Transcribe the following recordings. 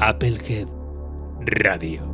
Applehead Radio.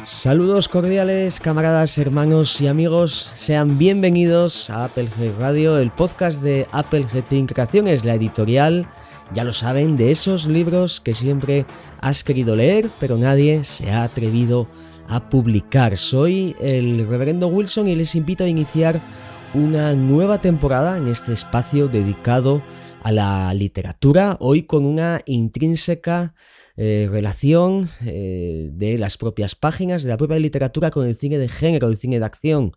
Saludos cordiales, camaradas, hermanos y amigos. Sean bienvenidos a Applehead Radio, el podcast de Applehead Inc. Creaciones, la editorial, ya lo saben, de esos libros que siempre has querido leer, pero nadie se ha atrevido a publicar. Soy el Reverendo Wilson y les invito a iniciar una nueva temporada en este espacio dedicado a la literatura, hoy con una intrínseca relación de las propias páginas, de la propia literatura con el cine de género, el cine de acción.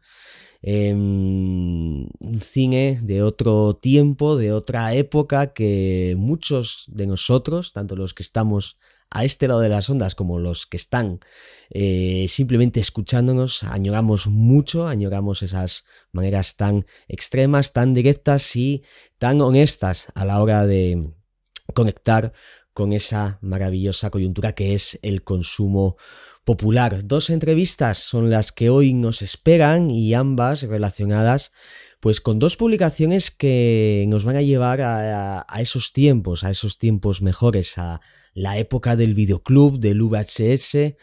Un cine de otro tiempo, de otra época que muchos de nosotros, tanto los que estamos a este lado de las ondas como los que están simplemente escuchándonos, añoramos mucho, añoramos esas maneras tan extremas, tan directas y tan honestas a la hora de conectar con esa maravillosa coyuntura que es el consumo popular. Dos entrevistas son las que hoy nos esperan y ambas relacionadas pues con dos publicaciones que nos van a llevar a esos tiempos mejores, a la época del videoclub, del VHS,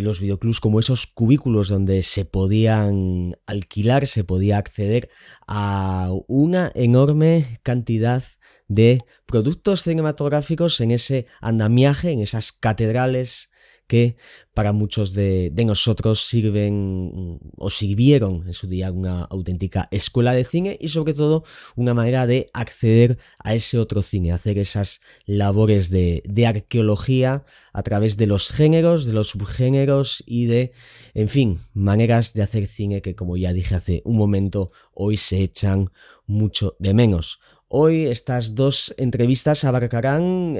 los videoclubs como esos cubículos donde se podían alquilar, se podía acceder a una enorme cantidad de productos cinematográficos en ese andamiaje, en esas catedrales que para muchos de nosotros sirven o sirvieron en su día una auténtica escuela de cine y sobre todo una manera de acceder a ese otro cine, hacer esas labores de arqueología a través de los géneros, de los subgéneros y de, en fin, maneras de hacer cine que, como ya dije hace un momento, hoy se echan mucho de menos. Hoy estas dos entrevistas abarcarán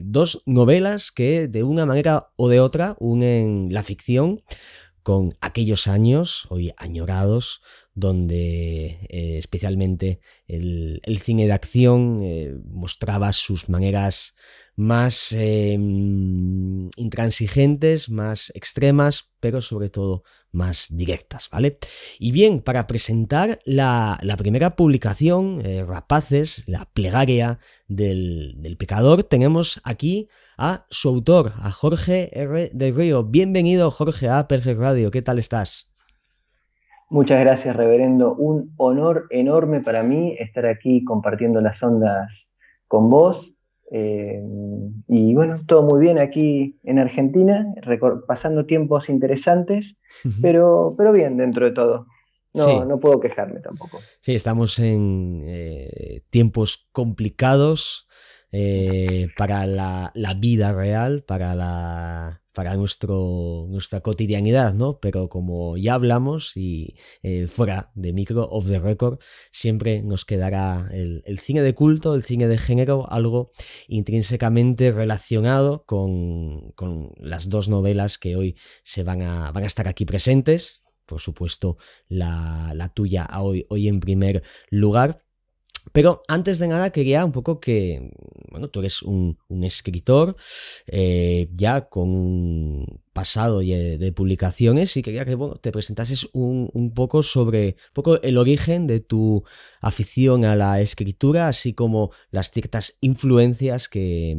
dos novelas que de una manera o de otra unen la ficción con aquellos años hoy añorados donde especialmente el cine de acción mostraba sus maneras más intransigentes, más extremas, pero sobre todo más directas, ¿vale? Y bien, para presentar la primera publicación, Rapaces, la plegaria del pecador, tenemos aquí a su autor, a Jorge R. del Río. Bienvenido, Jorge, a Applehead Radio. ¿Qué tal estás? Muchas gracias, reverendo. Un honor enorme para mí estar aquí compartiendo las ondas con vos. Y bueno, todo muy bien aquí en Argentina, pasando tiempos interesantes, pero bien dentro de todo. No puedo quejarme tampoco. Sí, estamos en tiempos complicados para la vida real, para nuestra cotidianidad, ¿no? Pero como ya hablamos y fuera de micro, off the record, siempre nos quedará el cine de culto, el cine de género, algo intrínsecamente relacionado con las dos novelas que hoy van a estar aquí presentes. Por supuesto, la tuya hoy en primer lugar. Pero antes de nada quería un poco que, bueno, tú eres un escritor ya con un pasado de publicaciones y quería que, bueno, te presentases un poco sobre el origen de tu afición a la escritura, así como las ciertas influencias que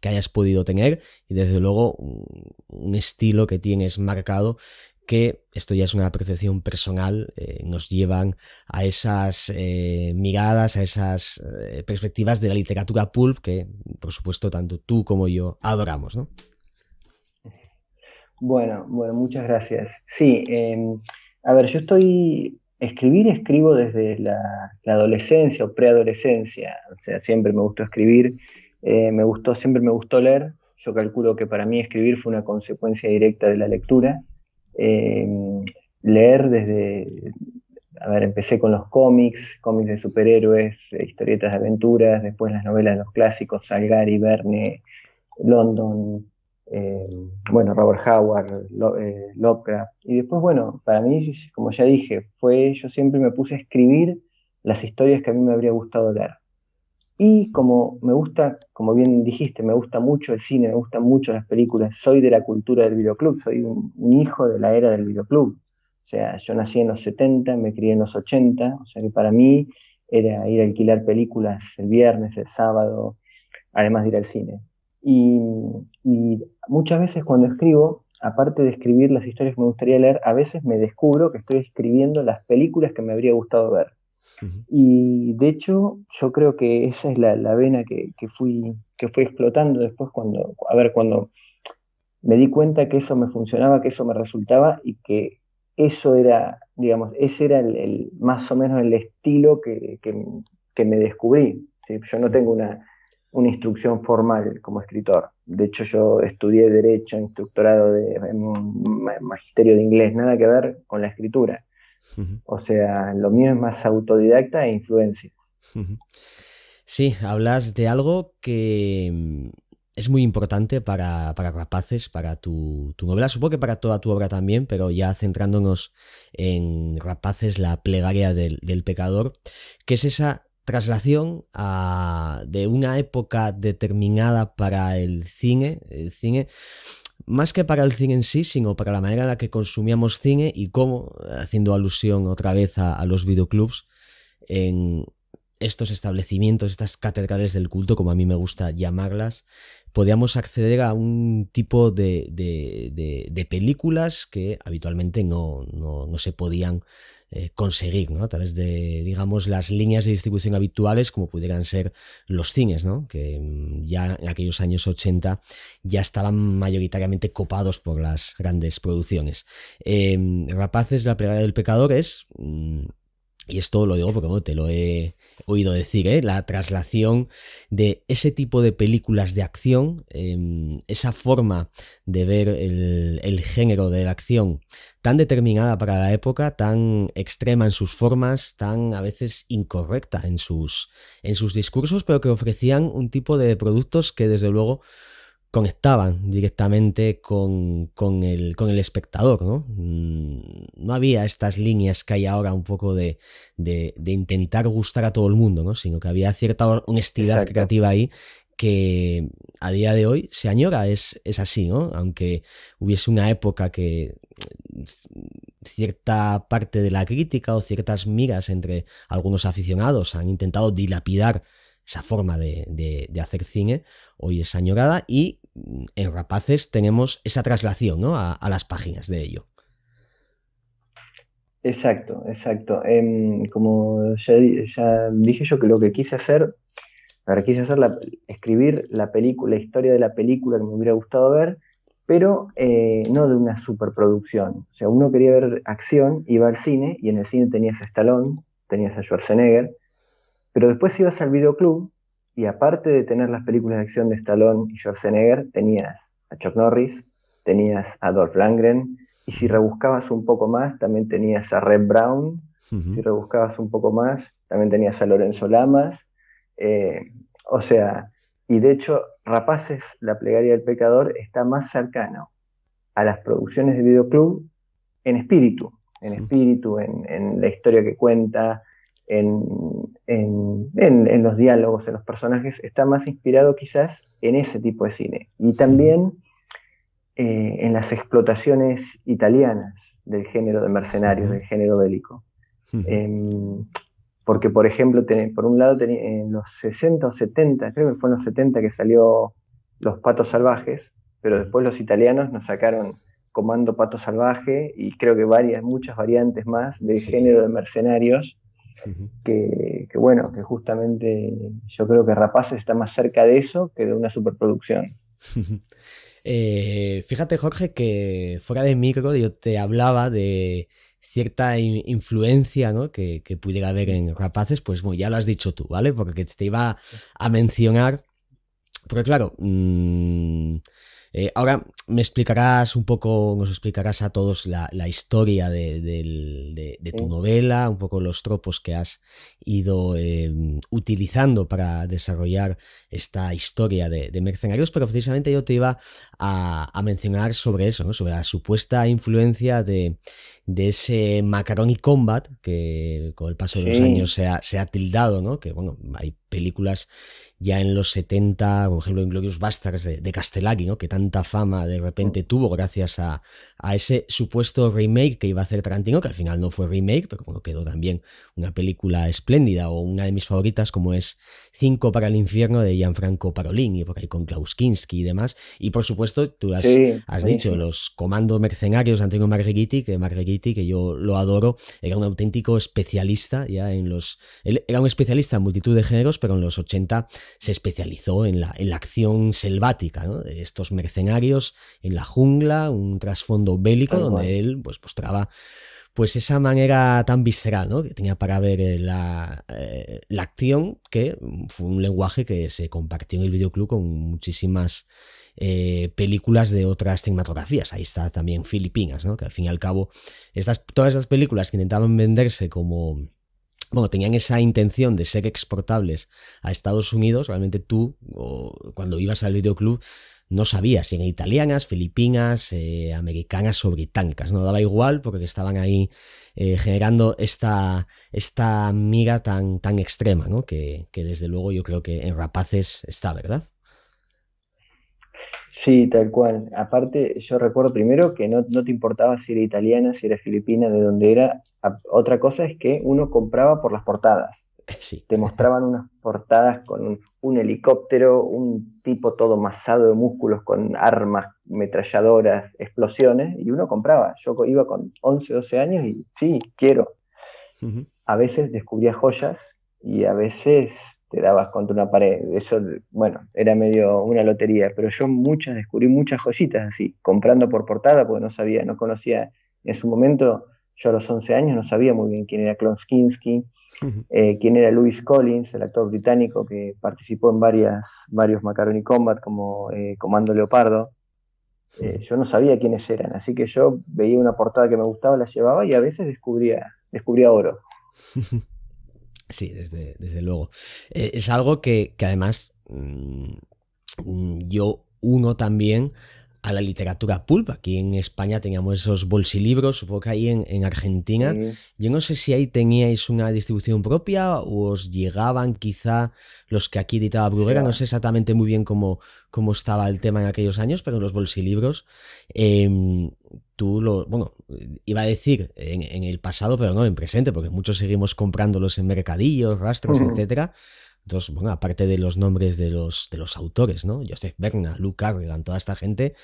hayas podido tener y desde luego un estilo que tienes marcado, que esto ya es una percepción personal, nos llevan a esas miradas, a esas perspectivas de la literatura pulp que, por supuesto, tanto tú como yo adoramos, ¿no? Bueno, muchas gracias. Sí, a ver, escribo desde la adolescencia o preadolescencia, o sea, siempre me gustó escribir, siempre me gustó leer. Yo calculo que para mí escribir fue una consecuencia directa de la lectura. leer desde, a ver, empecé con los cómics de superhéroes, historietas de aventuras, después las novelas de los clásicos, Salgari, Verne, London, eh, bueno, Robert Howard, Lovecraft. Y después, bueno, para mí, como ya dije, yo siempre me puse a escribir las historias que a mí me habría gustado leer. Y como me gusta, como bien dijiste, me gusta mucho el cine, me gustan mucho las películas, soy de la cultura del videoclub, soy un hijo de la era del videoclub. O sea, yo nací en los 70, me crié en los 80, o sea que para mí era ir a alquilar películas el viernes, el sábado, además de ir al cine. Y, y muchas veces cuando escribo, aparte de escribir las historias que me gustaría leer, a veces me descubro que estoy escribiendo las películas que me habría gustado ver. Ujú. Y de hecho, yo creo que esa es la vena que fui explotando después cuando me di cuenta que eso me funcionaba, que eso me resultaba y que eso era, digamos, ese era más o menos el estilo que me descubrí. ¿Sí? Yo no tengo una instrucción formal como escritor. De hecho, yo estudié Derecho, instructorado magisterio de inglés, nada que ver con la escritura. Ujú. O sea, lo mío es más autodidacta e influencias. Ujú. Sí, hablas de algo que es muy importante para Rapaces, para tu novela, supongo que para toda tu obra también, pero ya centrándonos en Rapaces, la plegaria del pecador, que es esa traslación de una época determinada para el cine, más que para el cine en sí, sino para la manera en la que consumíamos cine y cómo, haciendo alusión otra vez a los videoclubs, en estos establecimientos, estas catedrales del culto, como a mí me gusta llamarlas, podíamos acceder a un tipo de películas que habitualmente no se podían conseguir, ¿no? A través de, digamos, las líneas de distribución habituales, como pudieran ser los cines, ¿no? Que ya en aquellos años 80 ya estaban mayoritariamente copados por las grandes producciones. Rapaces, la plegaria del pecador es... y esto lo digo porque bueno, te lo he oído decir, la traslación de ese tipo de películas de acción, esa forma de ver el género de la acción tan determinada para la época, tan extrema en sus formas, tan a veces incorrecta en sus discursos, pero que ofrecían un tipo de productos que desde luego conectaban directamente con el espectador, ¿no? No había estas líneas que hay ahora un poco de intentar gustar a todo el mundo, ¿no? Sino que había cierta honestidad Exacto. creativa ahí que a día de hoy se añora, es así, ¿no? Aunque hubiese una época que cierta parte de la crítica o ciertas miras entre algunos aficionados han intentado dilapidar esa forma de hacer cine, hoy es añorada y en Rapaces tenemos esa traslación, ¿no? a las páginas de ello. Exacto, exacto. Como ya dije yo que lo que quise hacer, ahora quise hacer escribir la película, la historia de la película que me hubiera gustado ver, pero no de una superproducción. O sea, uno quería ver acción, iba al cine y en el cine tenías a Stallone, tenías a Schwarzenegger, pero después ibas al videoclub y aparte de tener las películas de acción de Stallone y Schwarzenegger, tenías a Chuck Norris, tenías a Dolph Lundgren, y si rebuscabas un poco más, también tenías a Red Brown, si rebuscabas un poco más, también tenías a Lorenzo Lamas, eh, o sea, y de hecho, Rapaces, la plegaria del pecador, está más cercano a las producciones de videoclub en espíritu, en la historia que cuenta, en, en los diálogos, en los personajes, está más inspirado quizás en ese tipo de cine. Y también en las explotaciones italianas del género de mercenarios, del género bélico. Porque, por ejemplo, por un lado, en los 60 o 70, creo que fue en los 70 que salió Los Patos Salvajes, pero después los italianos nos sacaron Comando Pato Salvaje y creo que muchas variantes más del Sí. género de mercenarios bueno, que justamente yo creo que Rapaces está más cerca de eso que de una superproducción. Fíjate, Jorge, que fuera de micro yo te hablaba de cierta influencia, ¿no? que pudiera haber en Rapaces, pues bueno, ya lo has dicho tú, ¿vale? Porque te iba a mencionar, porque claro, Ahora me explicarás un poco, nos explicarás a todos la historia de tu Sí, novela, un poco los tropos que has ido utilizando para desarrollar esta historia de mercenarios, pero precisamente yo te iba a mencionar sobre eso, ¿no? Sobre la supuesta influencia de ese Macaroni Combat que con el paso de los años sí, se ha tildado, ¿no? Que bueno, hay películas ya en los 70, por ejemplo, Inglourious Basterds de Castellari, ¿no? Que tanta fama de repente tuvo gracias a ese supuesto remake que iba a hacer Tarantino, que al final no fue remake, pero bueno, quedó también una película espléndida, o una de mis favoritas como es Cinco para el infierno de Gianfranco Parolin, y por ahí con Klaus Kinski y demás. Y por supuesto, tú sí, has dicho, buenísimo. los comandos mercenarios de Antonio Margheriti, que yo lo adoro, era un auténtico especialista ya en los... Él era un especialista en multitud de géneros, pero en los 80 se especializó en la acción selvática, ¿no? De estos mercenarios en la jungla, un trasfondo bélico Tal cual. donde él pues mostraba pues esa manera tan visceral, ¿no? Que tenía para ver la acción, que fue un lenguaje que se compartió en el videoclub con muchísimas películas de otras cinematografías. Ahí está también Filipinas, ¿no? Que al fin y al cabo todas estas películas que intentaban venderse como... Bueno, tenían esa intención de ser exportables a Estados Unidos. Realmente tú, cuando ibas al videoclub, no sabías si eran italianas, filipinas, americanas o británicas. No daba igual porque estaban ahí generando esta mira tan extrema, ¿no? Que desde luego yo creo que en Rapaces está, ¿verdad? Sí, tal cual. Aparte, yo recuerdo primero que no te importaba si era italiana, si era filipina, de dónde era. Otra cosa es que uno compraba por las portadas. Sí. Te mostraban unas portadas con un helicóptero, un tipo todo masado de músculos con armas, metralladoras, explosiones, y uno compraba. Yo iba con 11 12 años y sí, quiero. A veces descubría joyas y a veces te dabas contra una pared. Eso, bueno, era medio una lotería, pero yo descubrí muchas joyitas así, comprando por portada, porque no sabía, no conocía en su momento. Yo a los 11 años no sabía muy bien quién era Klaus Kinski, quién era Louis Collins, el actor británico que participó en varios Macaroni Combat como Comando Leopardo. Yo no sabía quiénes eran, así que yo veía una portada que me gustaba, la llevaba y a veces descubría oro. Sí, desde luego. Es algo que además yo uno también a la literatura pulp. Aquí en España teníamos esos bolsilibros, supongo que ahí en Argentina. Sí, Yo no sé si ahí teníais una distribución propia o os llegaban quizá los que aquí editaba Bruguera. No sé llevaban. exactamente muy bien cómo estaba el tema en aquellos años, pero los bolsilibros, eh, bueno, iba a decir en el pasado, pero no en presente, porque muchos seguimos comprándolos en mercadillos, rastros, etcétera. Entonces, bueno, aparte de los nombres de los autores, ¿no? Joseph Berna, Luke Carrigan, toda esta gente,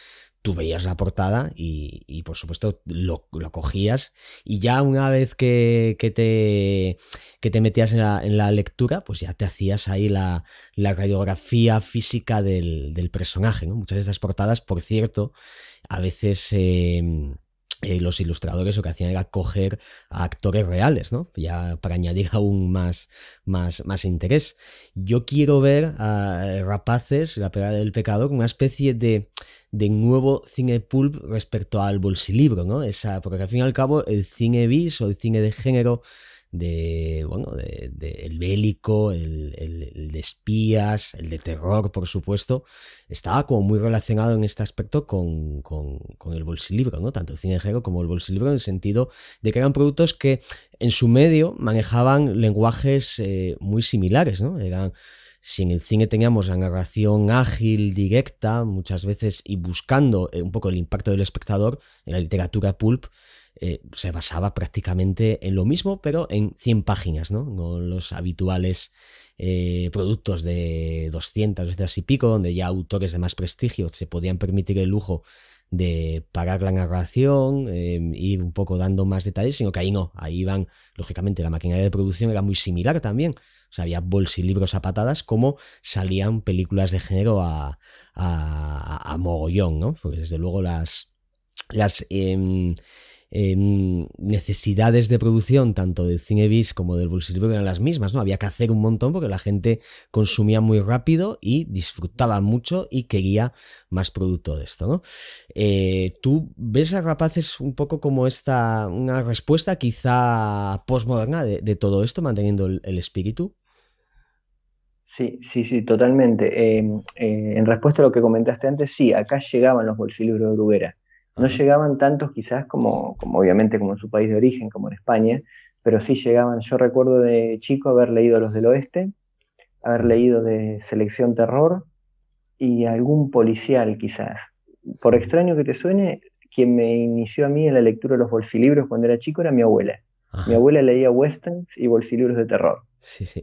tú veías la portada y por supuesto lo cogías, y ya una vez que te metías en la lectura, pues ya te hacías ahí la radiografía física del personaje, ¿no? Muchas de esas portadas, por cierto, a veces... los ilustradores lo que hacían era coger a actores reales, ¿no? Ya para añadir aún más interés. Yo quiero ver a Rapaces, la pegada del pecador, una especie de nuevo cine pulp respecto al bolsilibro, ¿no? Porque al fin y al cabo el cine bis o el cine de género el bélico, el de espías, el de terror, por supuesto, estaba como muy relacionado en este aspecto con el bolsilibro, ¿no? Tanto el cine de género como el bolsilibro, en el sentido de que eran productos que en su medio manejaban lenguajes muy similares, ¿no? Si en el cine teníamos la narración ágil, directa, muchas veces, y buscando un poco el impacto del espectador, en la literatura pulp se basaba prácticamente en lo mismo, pero en 100 páginas, ¿no? No los habituales productos de 200 veces y pico, donde ya autores de más prestigio se podían permitir el lujo de parar la narración, ir un poco dando más detalles, sino que ahí no, ahí iban, lógicamente la maquinaria de producción era muy similar también, o sea, había bolsilibros a patadas, como salían películas de género a mogollón, ¿no? Porque desde luego las necesidades de producción, tanto del cine bis como del bolsillo, eran las mismas, ¿no? Había que hacer un montón porque la gente consumía muy rápido y disfrutaba mucho y quería más producto de esto, ¿no? ¿Tú ves a Rapaces un poco como una respuesta quizá postmoderna de todo esto, manteniendo el espíritu? Sí, sí, sí, totalmente. En respuesta a lo que comentaste antes, sí, acá llegaban los bolsilibros de Bruguera. No Ajá. llegaban tantos quizás como obviamente como en su país de origen, como en España, pero sí llegaban. Yo recuerdo de chico haber leído Los del Oeste, haber Ujú, leído de Selección Terror y algún policial quizás. Por ujú. extraño que te suene, quien me inició a mí en la lectura de los bolsilibros cuando era chico era mi abuela. Mi Ajá. abuela leía westerns y bolsilibros de terror Sí, sí.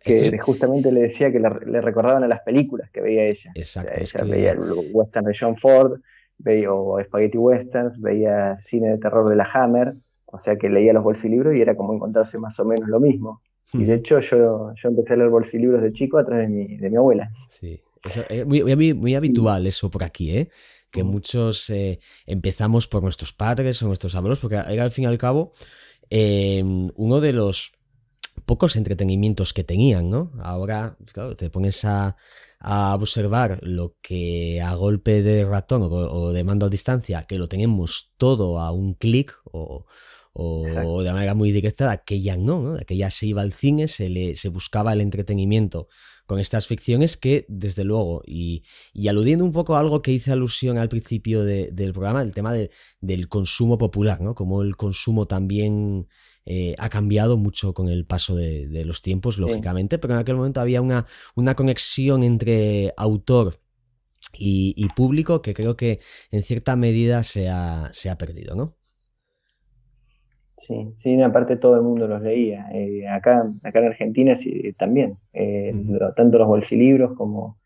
Esto es que justamente le decía que le recordaban a las películas que veía ella. O sea, exacto. Es ella veía que el western de John Ford, veía o Spaghetti Westerns, veía cine de terror de la Hammer, o sea que leía los bolsilibros y era como encontrarse más o menos lo mismo. Y de ujú, hecho yo empecé a leer bolsilibros de chico a través de mi abuela. sí. Eso es muy Y, habitual eso por aquí, ¿eh? Que mm, muchos empezamos por nuestros padres o nuestros abuelos, porque era al fin y al cabo uno de los pocos entretenimientos que tenían, ¿no? Ahora, claro, te pones a observar lo que a golpe de ratón o de mando a distancia, que lo tenemos todo a un clic o exacto. de manera muy directa, aquella no, ¿no? Aquella se iba al cine, se buscaba el entretenimiento con estas ficciones que, desde luego, y aludiendo un poco a algo que hice alusión al principio del programa, el tema del consumo popular, ¿no? Como el consumo también ha cambiado mucho con el paso de los tiempos, Sí. lógicamente, pero en aquel momento había una conexión entre autor y público que creo que en cierta medida se ha perdido, ¿no? Sí, sí, aparte todo el mundo los leía. Acá en Argentina sí, también. Ujú, Tanto los bolsilibros como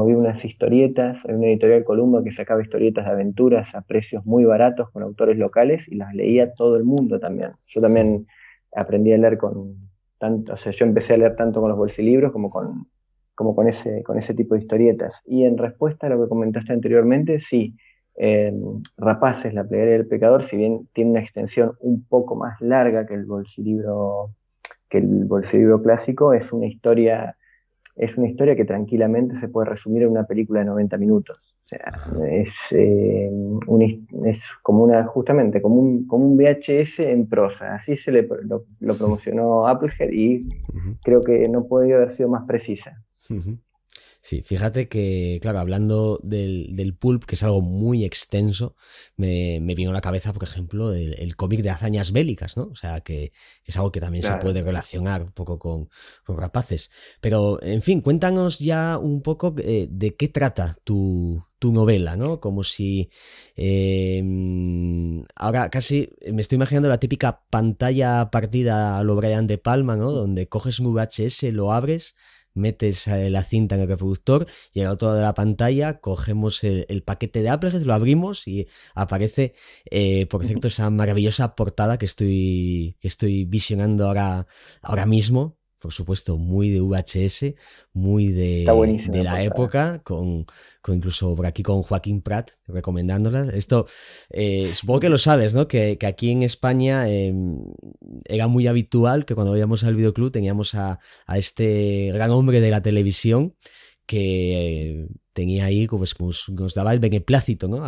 vi unas historietas, en una editorial Columba que sacaba historietas de aventuras a precios muy baratos con autores locales y las leía todo el mundo también. Yo ujú, también aprendí a leer o sea, yo empecé a leer tanto con los bolsilibros como con ese tipo de historietas. Y en respuesta a lo que comentaste anteriormente, sí, eh, Rapaces, la plegaria del pecador, si bien tiene una extensión un poco más larga que el bolsilibro clásico, es una historia que tranquilamente se puede resumir en una película de 90 minutos. O sea, ajá. es como justamente como un VHS en prosa. Así lo promocionó Applehead y Ujú, creo que no podría haber sido más precisa. ujú. Sí, fíjate que, claro, hablando del pulp, que es algo muy extenso, me vino a la cabeza, por ejemplo, el cómic de hazañas bélicas, ¿no? O sea, que es algo que también se Claro. puede relacionar un poco con Rapaces. Pero, en fin, cuéntanos ya un poco de qué trata tu novela, ¿no? Como si ahora casi me estoy imaginando la típica pantalla partida a lo Brian De Palma, ¿no? Donde coges un VHS, lo abres, metes la cinta en el reproductor y al otro lado de la pantalla cogemos el paquete de Applehead, lo abrimos y aparece, por cierto, esa maravillosa portada que estoy visionando ahora mismo. Por supuesto, muy de VHS, muy Está de buenísima la portada. época, con incluso por aquí con Joaquín Prat recomendándolas. Esto, supongo que lo sabes, ¿no? Que aquí en España era muy habitual que cuando íbamos al videoclub teníamos a este gran hombre de la televisión que tenía ahí, pues, nos daba el beneplácito, ¿no?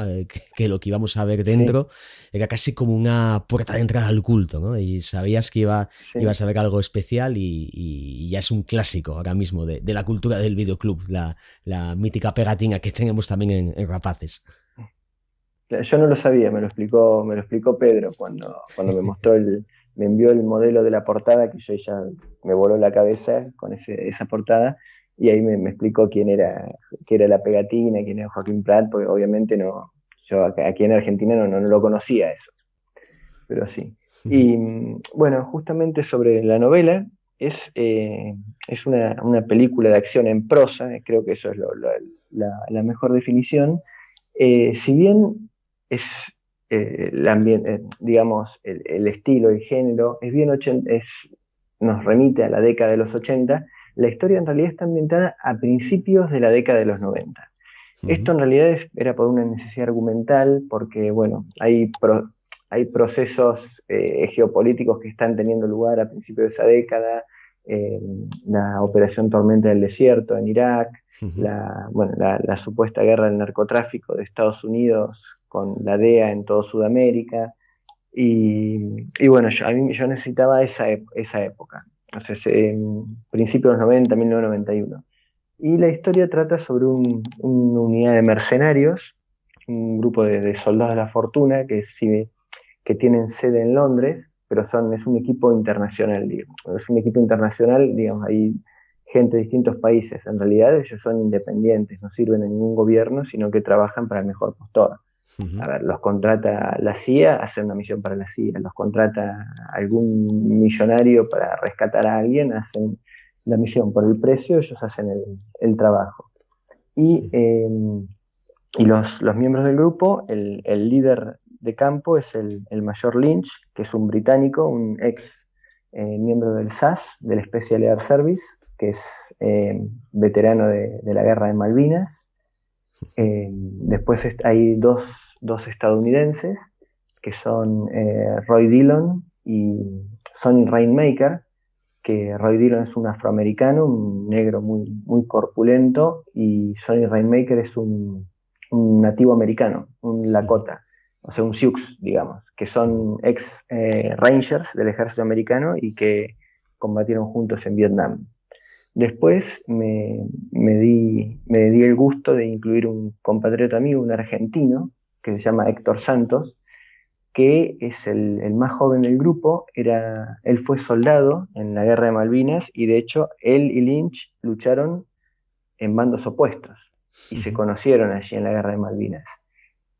Que lo que íbamos a ver Sí, dentro era casi como una puerta de entrada al culto, ¿no? Y sabías que ibas sí. a ver algo especial y ya es un clásico ahora mismo de la cultura del videoclub, la mítica pegatina que tenemos también en Rapaces. Yo no lo sabía, me lo explicó Pedro cuando me envió el modelo de la portada, que yo ya me voló la cabeza con esa portada, y ahí me explicó qué era la pegatina, quién era Joaquín Prat, porque obviamente yo aquí en Argentina no lo conocía eso, pero sí. Y bueno, justamente sobre la novela, es una película de acción en prosa, creo que eso es la mejor definición. Si bien es digamos, el estilo, el género, es bien nos remite a la década de los 80, la historia en realidad está ambientada a principios de la década de los 90. Esto en realidad era por una necesidad argumental, porque, bueno, hay procesos geopolíticos que están teniendo lugar a principios de esa década, la operación Tormenta del Desierto en Irak, la supuesta guerra del narcotráfico de Estados Unidos con la DEA en toda Sudamérica, y bueno, yo necesitaba esa época, entonces, principios de los 90, 1991. Y la historia trata sobre una unidad de mercenarios, un grupo de soldados de la fortuna que tienen sede en Londres, pero es un equipo internacional, digamos. Es un equipo internacional, digamos, hay gente de distintos países. En realidad ellos son independientes, no sirven a ningún gobierno, sino que trabajan para el mejor postor. A ver, los contrata la CIA, hacen una misión para la CIA, los contrata algún millonario para rescatar a alguien, hacen la misión por el precio, ellos hacen el trabajo. Y los miembros del grupo, el líder de campo es el mayor Lynch, que es un británico, un ex miembro del SAS, del Special Air Service, que es veterano de la guerra de Malvinas. Después hay dos estadounidenses, que son Roy Dillon y Sonny Rainmaker, que Roy Dillon es un afroamericano, un negro muy, muy corpulento, y Sonny Rainmaker es un nativo americano, un Lakota, o sea, un Sioux, digamos, que son ex Rangers del ejército americano y que combatieron juntos en Vietnam. Después me di el gusto de incluir un compatriota amigo, un argentino, que se llama Héctor Santos, que es el más joven del grupo. Él fue soldado en la guerra de Malvinas, y de hecho él y Lynch lucharon en bandos opuestos y se conocieron allí en la guerra de Malvinas.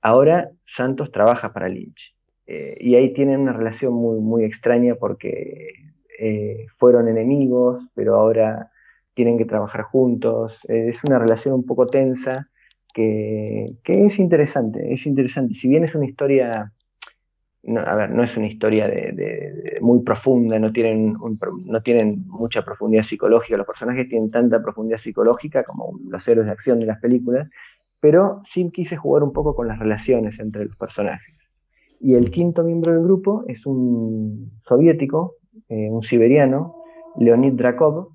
Ahora Santos trabaja para Lynch, y ahí tienen una relación muy, muy extraña porque fueron enemigos, pero ahora tienen que trabajar juntos. Es una relación un poco tensa que es interesante, es interesante. Si bien es una historia, no es una historia muy profunda, no tienen mucha profundidad psicológica, los personajes tienen tanta profundidad psicológica como los héroes de acción de las películas, pero sí quise jugar un poco con las relaciones entre los personajes. Y el quinto miembro del grupo es un soviético, un siberiano, Leonid Drakov,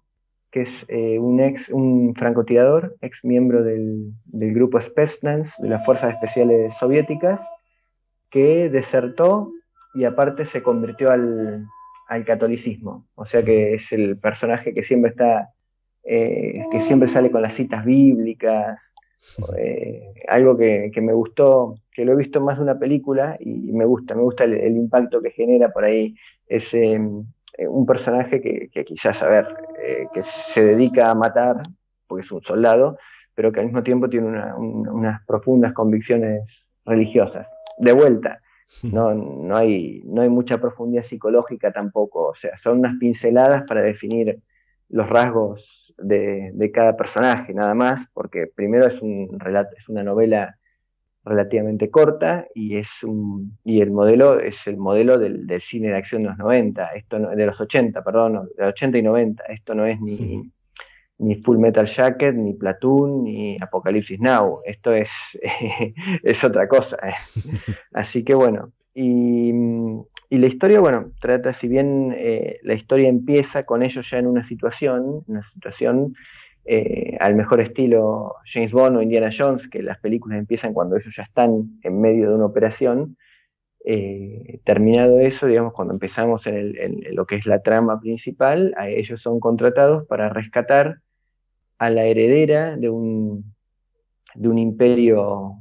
que es un francotirador, ex miembro del grupo Spetsnaz, de las Fuerzas Especiales Soviéticas, que desertó y aparte se convirtió al catolicismo. O sea que es el personaje que siempre que siempre sale con las citas bíblicas. Algo que me gustó, que lo he visto en más de una película y me gusta el impacto que genera por ahí. Es un personaje que quizás, que se dedica a matar, porque es un soldado, pero que al mismo tiempo tiene unas profundas convicciones religiosas. De vuelta, no hay mucha profundidad psicológica tampoco, o sea, son unas pinceladas para definir los rasgos de cada personaje, nada más, porque primero es una novela relativamente corta y el modelo es el modelo del cine de acción de los 90, de los 80, perdón, de los 80 y 90. Esto no es ni Full Metal Jacket, ni Platoon, ni Apocalipsis Now. Esto es otra cosa. Así que bueno, y la historia, bueno, trata, si bien la historia empieza con ellos ya en una situación al mejor estilo James Bond o Indiana Jones, que las películas empiezan cuando ellos ya están en medio de una operación. Terminado eso, digamos, cuando empezamos en lo que es la trama principal, ellos son contratados para rescatar a la heredera de un imperio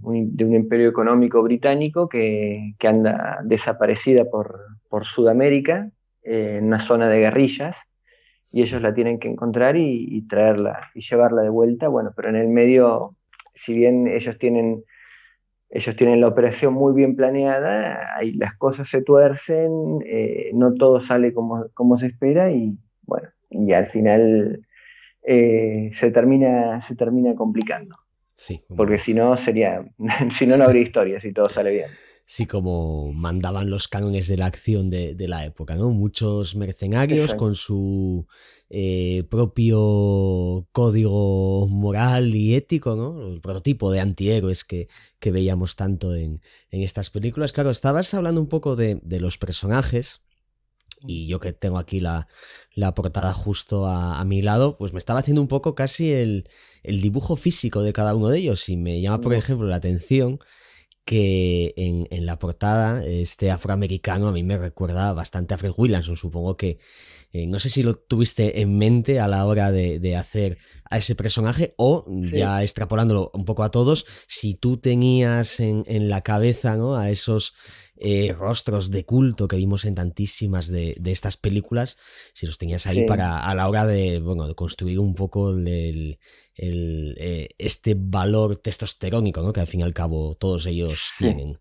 económico británico que anda desaparecida por Sudamérica, en una zona de guerrillas, y ellos la tienen que encontrar y traerla y llevarla de vuelta. Bueno, pero en el medio, si bien ellos tienen la operación muy bien planeada, ahí las cosas se tuercen, no todo sale como se espera, y bueno, y al final se termina complicando. Sí, porque si no no habría historia si todo sale bien. Sí, como mandaban los cánones de la acción de la época, ¿no? Muchos mercenarios. Exacto. Con su propio código moral y ético, ¿no? El prototipo de antihéroes que veíamos tanto en estas películas. Claro, estabas hablando un poco de los personajes. Y yo que tengo aquí la portada justo a mi lado, pues me estaba haciendo un poco casi el dibujo físico de cada uno de ellos. Y me llama, por ejemplo, la atención que en la portada este afroamericano a mí me recuerda bastante a Fred Williamson. Supongo que no sé si lo tuviste en mente a la hora de hacer a ese personaje o ya extrapolándolo un poco a todos, si tú tenías en la cabeza, ¿no?, a esos rostros de culto que vimos en tantísimas de estas películas, si los tenías ahí para a la hora de construir un poco este valor testosterónico, ¿no?, que al fin y al cabo todos ellos tienen.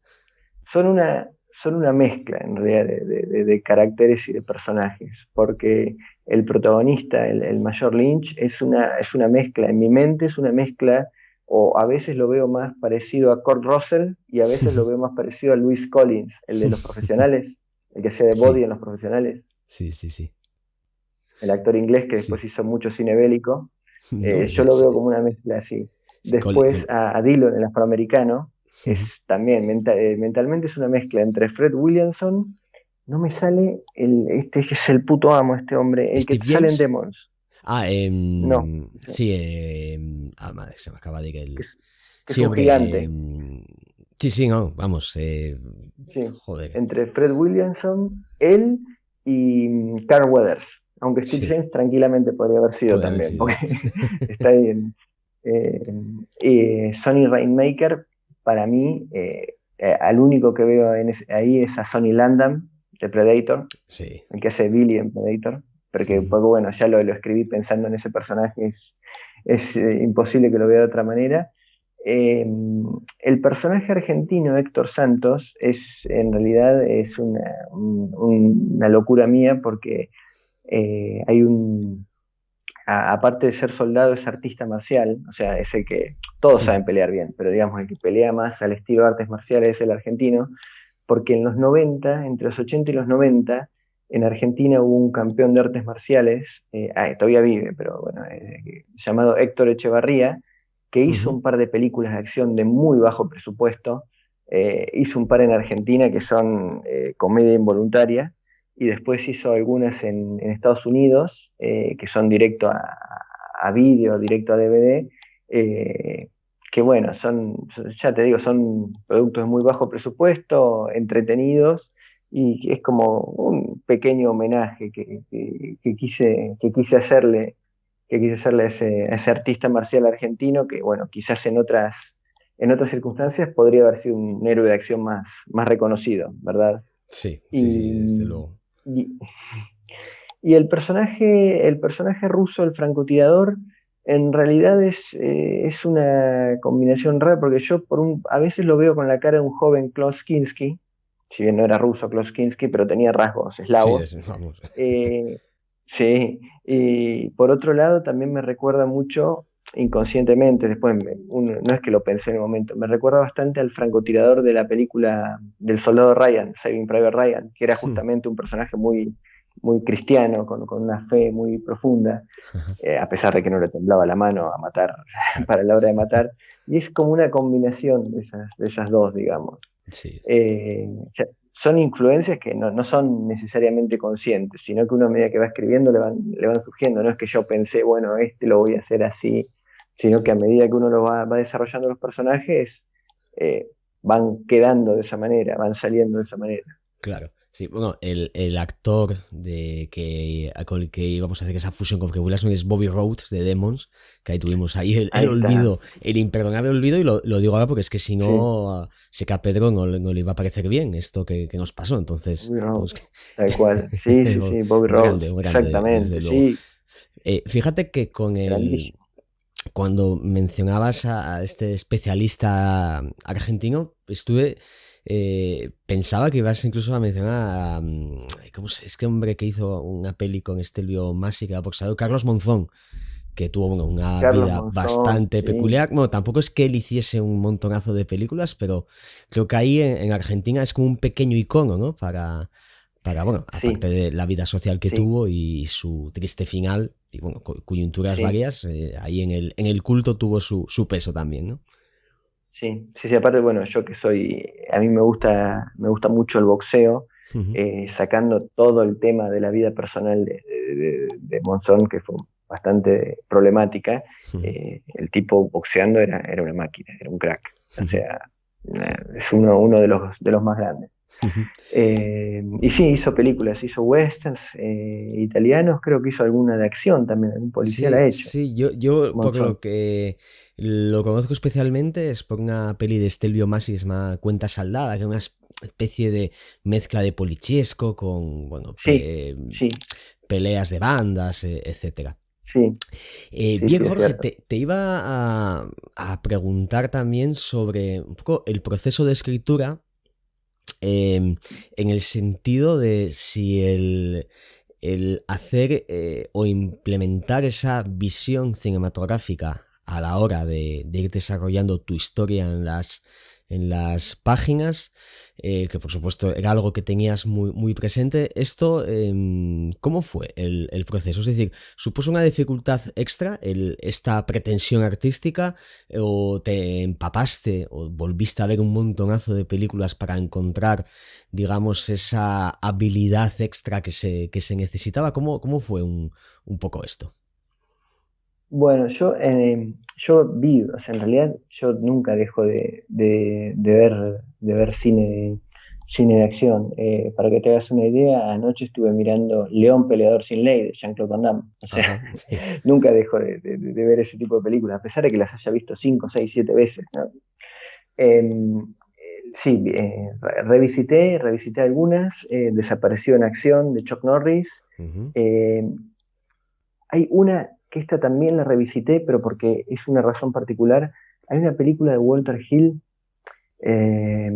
Son una mezcla en realidad de caracteres y de personajes, porque el protagonista, el Mayor Lynch, es una mezcla, en mi mente es una mezcla, o a veces lo veo más parecido a Kurt Russell y a veces lo veo más parecido a Louis Collins, el de Los Profesionales, el que hacía de Body en Los Profesionales. Sí. El actor inglés que después hizo mucho cine bélico. Yo lo veo como una mezcla así. Después a Dillon, el afroamericano, es también mentalmente es una mezcla entre Fred Williamson, no me sale este que es el puto amo, este hombre, el Steve que sale en Demons. No. Sí, madre, se me acaba de ir el... Que es un gigante. Sí, no, vamos. Joder. Entre Fred Williamson, él y Carl Weathers. Aunque Steve James tranquilamente podría haber sido también, porque está ahí Sonny Rainmaker, para mí, al único que veo ahí es a Sonny Landham, de Predator, el que hace Billy en Predator, porque bueno, ya lo escribí pensando en ese personaje, es imposible que lo vea de otra manera. El personaje argentino, Héctor Santos, en realidad es una locura mía, porque hay aparte de ser soldado, es artista marcial, o sea, es el que todos saben pelear bien, pero digamos el que pelea más al estilo de artes marciales es el argentino, porque en los 90, entre los 80 y los 90, en Argentina hubo un campeón de artes marciales, todavía vive, pero bueno, llamado Héctor Echevarría, que hizo un par de películas de acción de muy bajo presupuesto, hizo un par en Argentina que son comedia involuntaria, y después hizo algunas en Estados Unidos, que son directo a vídeo, directo a DVD, que bueno, ya te digo, son productos de muy bajo presupuesto, entretenidos, y es como un pequeño homenaje que quise hacerle a ese artista marcial argentino, que bueno, quizás en otras circunstancias podría haber sido un héroe de acción más reconocido, ¿verdad? Sí, desde luego. Y el personaje ruso, el francotirador, en realidad es una combinación rara, porque yo a veces lo veo con la cara de un joven Klaus Kinski, si bien no era ruso Klaus Kinski, pero tenía rasgos eslavos. Sí, vamos. Sí, y por otro lado también me recuerda mucho, inconscientemente, después no es que lo pensé en el momento, me recuerda bastante al francotirador de la película del soldado Ryan, Saving Private Ryan, que era justamente un personaje muy, muy cristiano, con una fe muy profunda, a pesar de que no le temblaba la mano a matar para la hora de matar, y es como una combinación de esas dos, digamos. Sí. Son influencias que no son necesariamente conscientes, sino que uno a medida que va escribiendo le van surgiendo. No es que yo pensé, bueno, lo voy a hacer así, sino que a medida que uno lo va desarrollando los personajes, van quedando de esa manera, van saliendo de esa manera. Claro. Sí, bueno, el actor con el que íbamos a hacer esa fusión con Fred Williamson es Bobby Rhodes de Demons, que ahí tuvimos el olvido, el imperdonable olvido, y lo digo ahora porque es que si no, sé que a Pedro no le iba a parecer bien esto que nos pasó, entonces... Tal cual, sí, Bobby Rhodes, exactamente, sí. Fíjate que cuando mencionabas a este especialista argentino, pensaba que ibas incluso a mencionar ¿cómo es que hombre que hizo una peli con Estelvio Massi, que era boxeador? Carlos Monzón, que tuvo una vida bastante peculiar. Bueno, tampoco es que él hiciese un montonazo de películas, pero creo que ahí en Argentina es como un pequeño icono, ¿no? Para para, bueno, Sí, aparte de la vida social que sí, tuvo y su triste final, y bueno, coyunturas sí, varias, ahí en el culto tuvo su peso también, ¿no? sí, sí, sí, aparte, bueno, yo que soy, a mí me gusta mucho el boxeo, Ujú, sacando todo el tema de la vida personal de Monzón, que fue bastante problemática. ujú, El tipo boxeando era una máquina, era un crack, o ujú. sea, Sí. es uno de los más grandes. Ujú. Y sí, hizo películas, hizo westerns italianos, creo que hizo alguna de acción también, algún policía la Sí, ha hecho, sí, yo por lo Monzón. que lo conozco especialmente es por una peli de Stelvio Massi que se llama Cuenta Saldada, que es una especie de mezcla de polichesco con, bueno, Sí, sí, peleas de bandas, etcétera. sí, sí, Bien, sí, es Jorge, cierto. te iba a preguntar también sobre un poco el proceso de escritura, en el sentido de si el hacer o implementar esa visión cinematográfica a la hora de ir desarrollando tu historia en las páginas, que por supuesto era algo que tenías muy, muy presente. Esto, ¿cómo fue el proceso? Es decir, ¿supuso una dificultad extra esta pretensión artística, o te empapaste o volviste a ver un montonazo de películas para encontrar, digamos, esa habilidad extra que se necesitaba? ¿Cómo fue un poco esto? Bueno, yo vi, o sea, en realidad yo nunca dejo de ver cine de acción. Para que te hagas una idea, anoche estuve mirando León Peleador sin Ley de Jean-Claude Van Damme. O sea, Ajá, sí. nunca dejo de ver ese tipo de películas, a pesar de que las haya visto 5, 6, 7 veces, ¿no? Sí, revisité algunas, Desapareció en Acción de Chuck Norris. Ujú. Eh, Hay una que esta también la revisité, pero porque es una razón particular. Hay una película de Walter Hill, eh,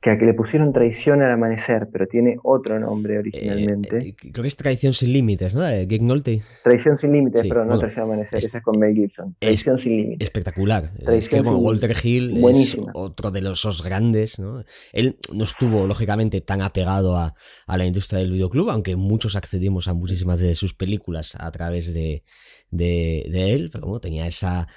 que a que le pusieron Traición al Amanecer, pero tiene otro nombre originalmente. Creo que es Tradición sin Límites, ¿no? De Gig Nolte. Traición sin límites, Sí, pero no bueno, Traición al Amanecer, es, esa es con Mel Gibson. es Traición sin límites. espectacular. Es que, Traición bueno, sin Walter límites. Hill es Buenísima. otro de los esos grandes, ¿no? Él no estuvo, lógicamente, tan apegado a la industria del videoclub, aunque muchos accedimos a muchísimas de sus películas a través de él, pero bueno, tenía esa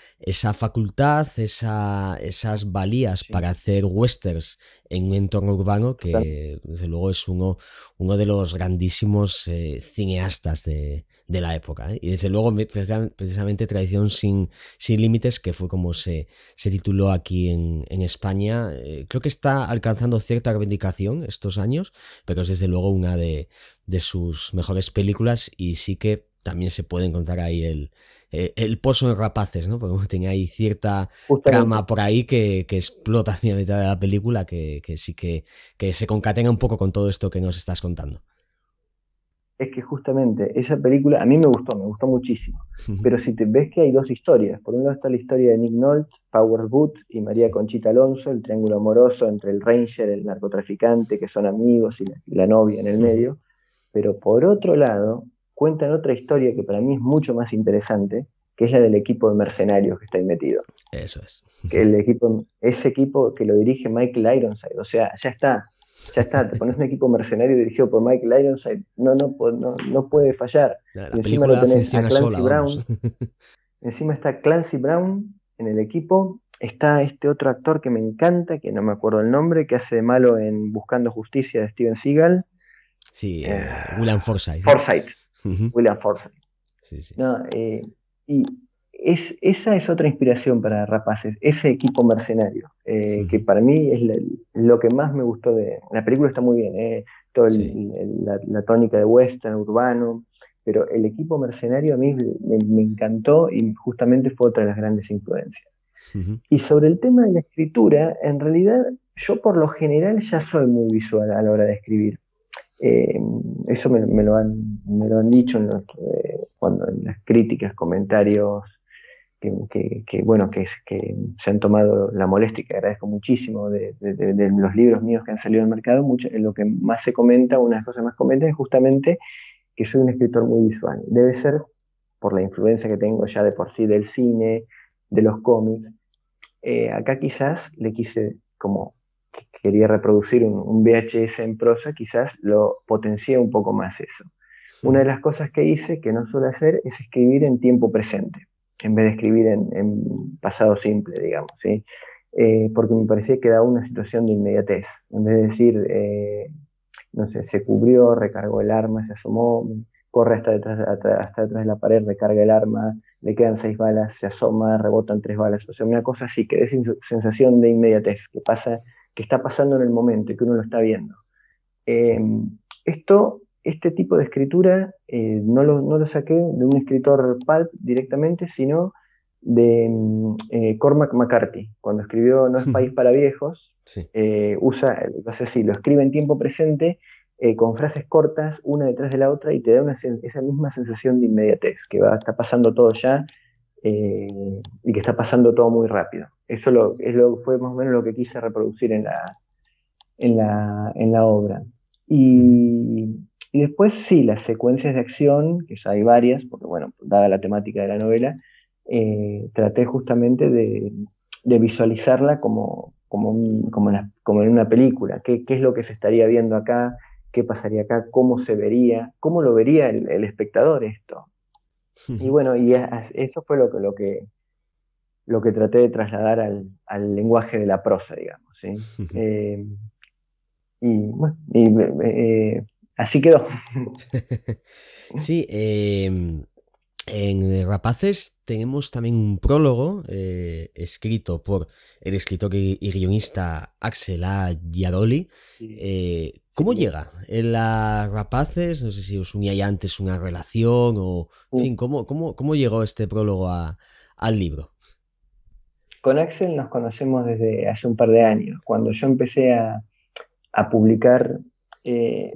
facultad, esas valías Sí, para hacer westerns en un entorno urbano totalmente. que, desde luego, es uno de los grandísimos cineastas de la época, ¿eh? Y desde luego, precisamente Tradición sin Límites, que fue como se tituló aquí en España, creo que está alcanzando cierta reivindicación estos años, pero es desde luego una de sus mejores películas, y sí que también se puede encontrar ahí el pozo en Rapaces, ¿no? Porque bueno, tenía ahí cierta trama Justamente. por ahí que explota hacia la mitad de la película, que sí que se concatena un poco con todo esto que nos estás contando. Es que justamente esa película a mí me gustó muchísimo. Pero si te ves que hay dos historias, por un lado está la historia de Nick Nolte, Powers Booth y María Conchita Alonso, el triángulo amoroso entre el Ranger, el narcotraficante, que son amigos, y la novia en el medio. Pero por otro lado, cuentan otra historia que para mí es mucho más interesante, que es la del equipo de mercenarios que está ahí metido. Eso es. Que ese equipo que lo dirige Michael Ironside, o sea, ya está, te pones un equipo mercenario dirigido por Michael Ironside, no puede fallar. La Y encima lo película tenés a funciona Clancy sola, vamos. Brown, encima está Clancy Brown en el equipo, está este otro actor que me encanta, que no me acuerdo el nombre, que hace de malo en Buscando Justicia de Steven Seagal, Sí, eh, William Forsythe, ¿no? Forsythe, Ujú. William Forsythe. Sí, sí. No, y esa es otra inspiración para Rapaces, ese equipo mercenario, que Ujú. para mí es lo que más me gustó de la película. Está muy bien, toda Sí. la tónica de western urbano, pero el equipo mercenario a mí me encantó y justamente fue otra de las grandes influencias. Ujú. Y sobre el tema de la escritura, en realidad yo por lo general ya soy muy visual a la hora de escribir. Eh, Eso me lo han dicho cuando en las críticas, comentarios bueno, que se han tomado la molestia, y que agradezco muchísimo, de los libros míos que han salido al mercado. Lo que más se comenta, una de las cosas más comentadas, es justamente que soy un escritor muy visual. Debe ser por la influencia que tengo ya de por sí del cine, de los cómics. Acá quizás le quise como quería reproducir un VHS en prosa, quizás lo potencié un poco más eso. Una de las cosas que hice, que no suelo hacer, es escribir en tiempo presente, en vez de escribir en pasado simple, digamos, ¿sí? Porque me parecía que daba una situación de inmediatez. En vez de decir, no sé, se cubrió, recargó el arma, se asomó, corre hasta detrás de la pared, recarga el arma, le quedan 6 balas, se asoma, rebotan 3 balas. O sea, una cosa así, que es sensación de inmediatez, que pasa, que está pasando en el momento y que uno lo está viendo. Eh, este tipo de escritura no lo saqué de un escritor pulp directamente, sino de Cormac McCarthy. Cuando escribió No es país para viejos, Sí. hace así, lo escribe en tiempo presente, con frases cortas, una detrás de la otra, y te da esa misma sensación de inmediatez, que está pasando todo ya, y que está pasando todo muy rápido. Fue más o menos lo que quise reproducir en la obra. Y después sí, las secuencias de acción, que ya hay varias, porque bueno, dada la temática de la novela, traté justamente de visualizarla como en una película. ¿Qué es lo que se estaría viendo acá? ¿Qué pasaría acá? ¿Cómo se vería? ¿Cómo lo vería el espectador esto? Y bueno, eso fue lo que traté de trasladar al lenguaje de la prosa, digamos, ¿sí? Y bueno, así quedó. Sí, en Rapaces tenemos también un prólogo escrito por el escritor y guionista Axel A. Giaroli. Sí, ¿Cómo sí, llega él a Rapaces? No sé si os unía antes una relación o, en sí. fin, ¿cómo llegó este prólogo al libro? Con Axel nos conocemos desde hace un par de años, cuando yo empecé a publicar eh,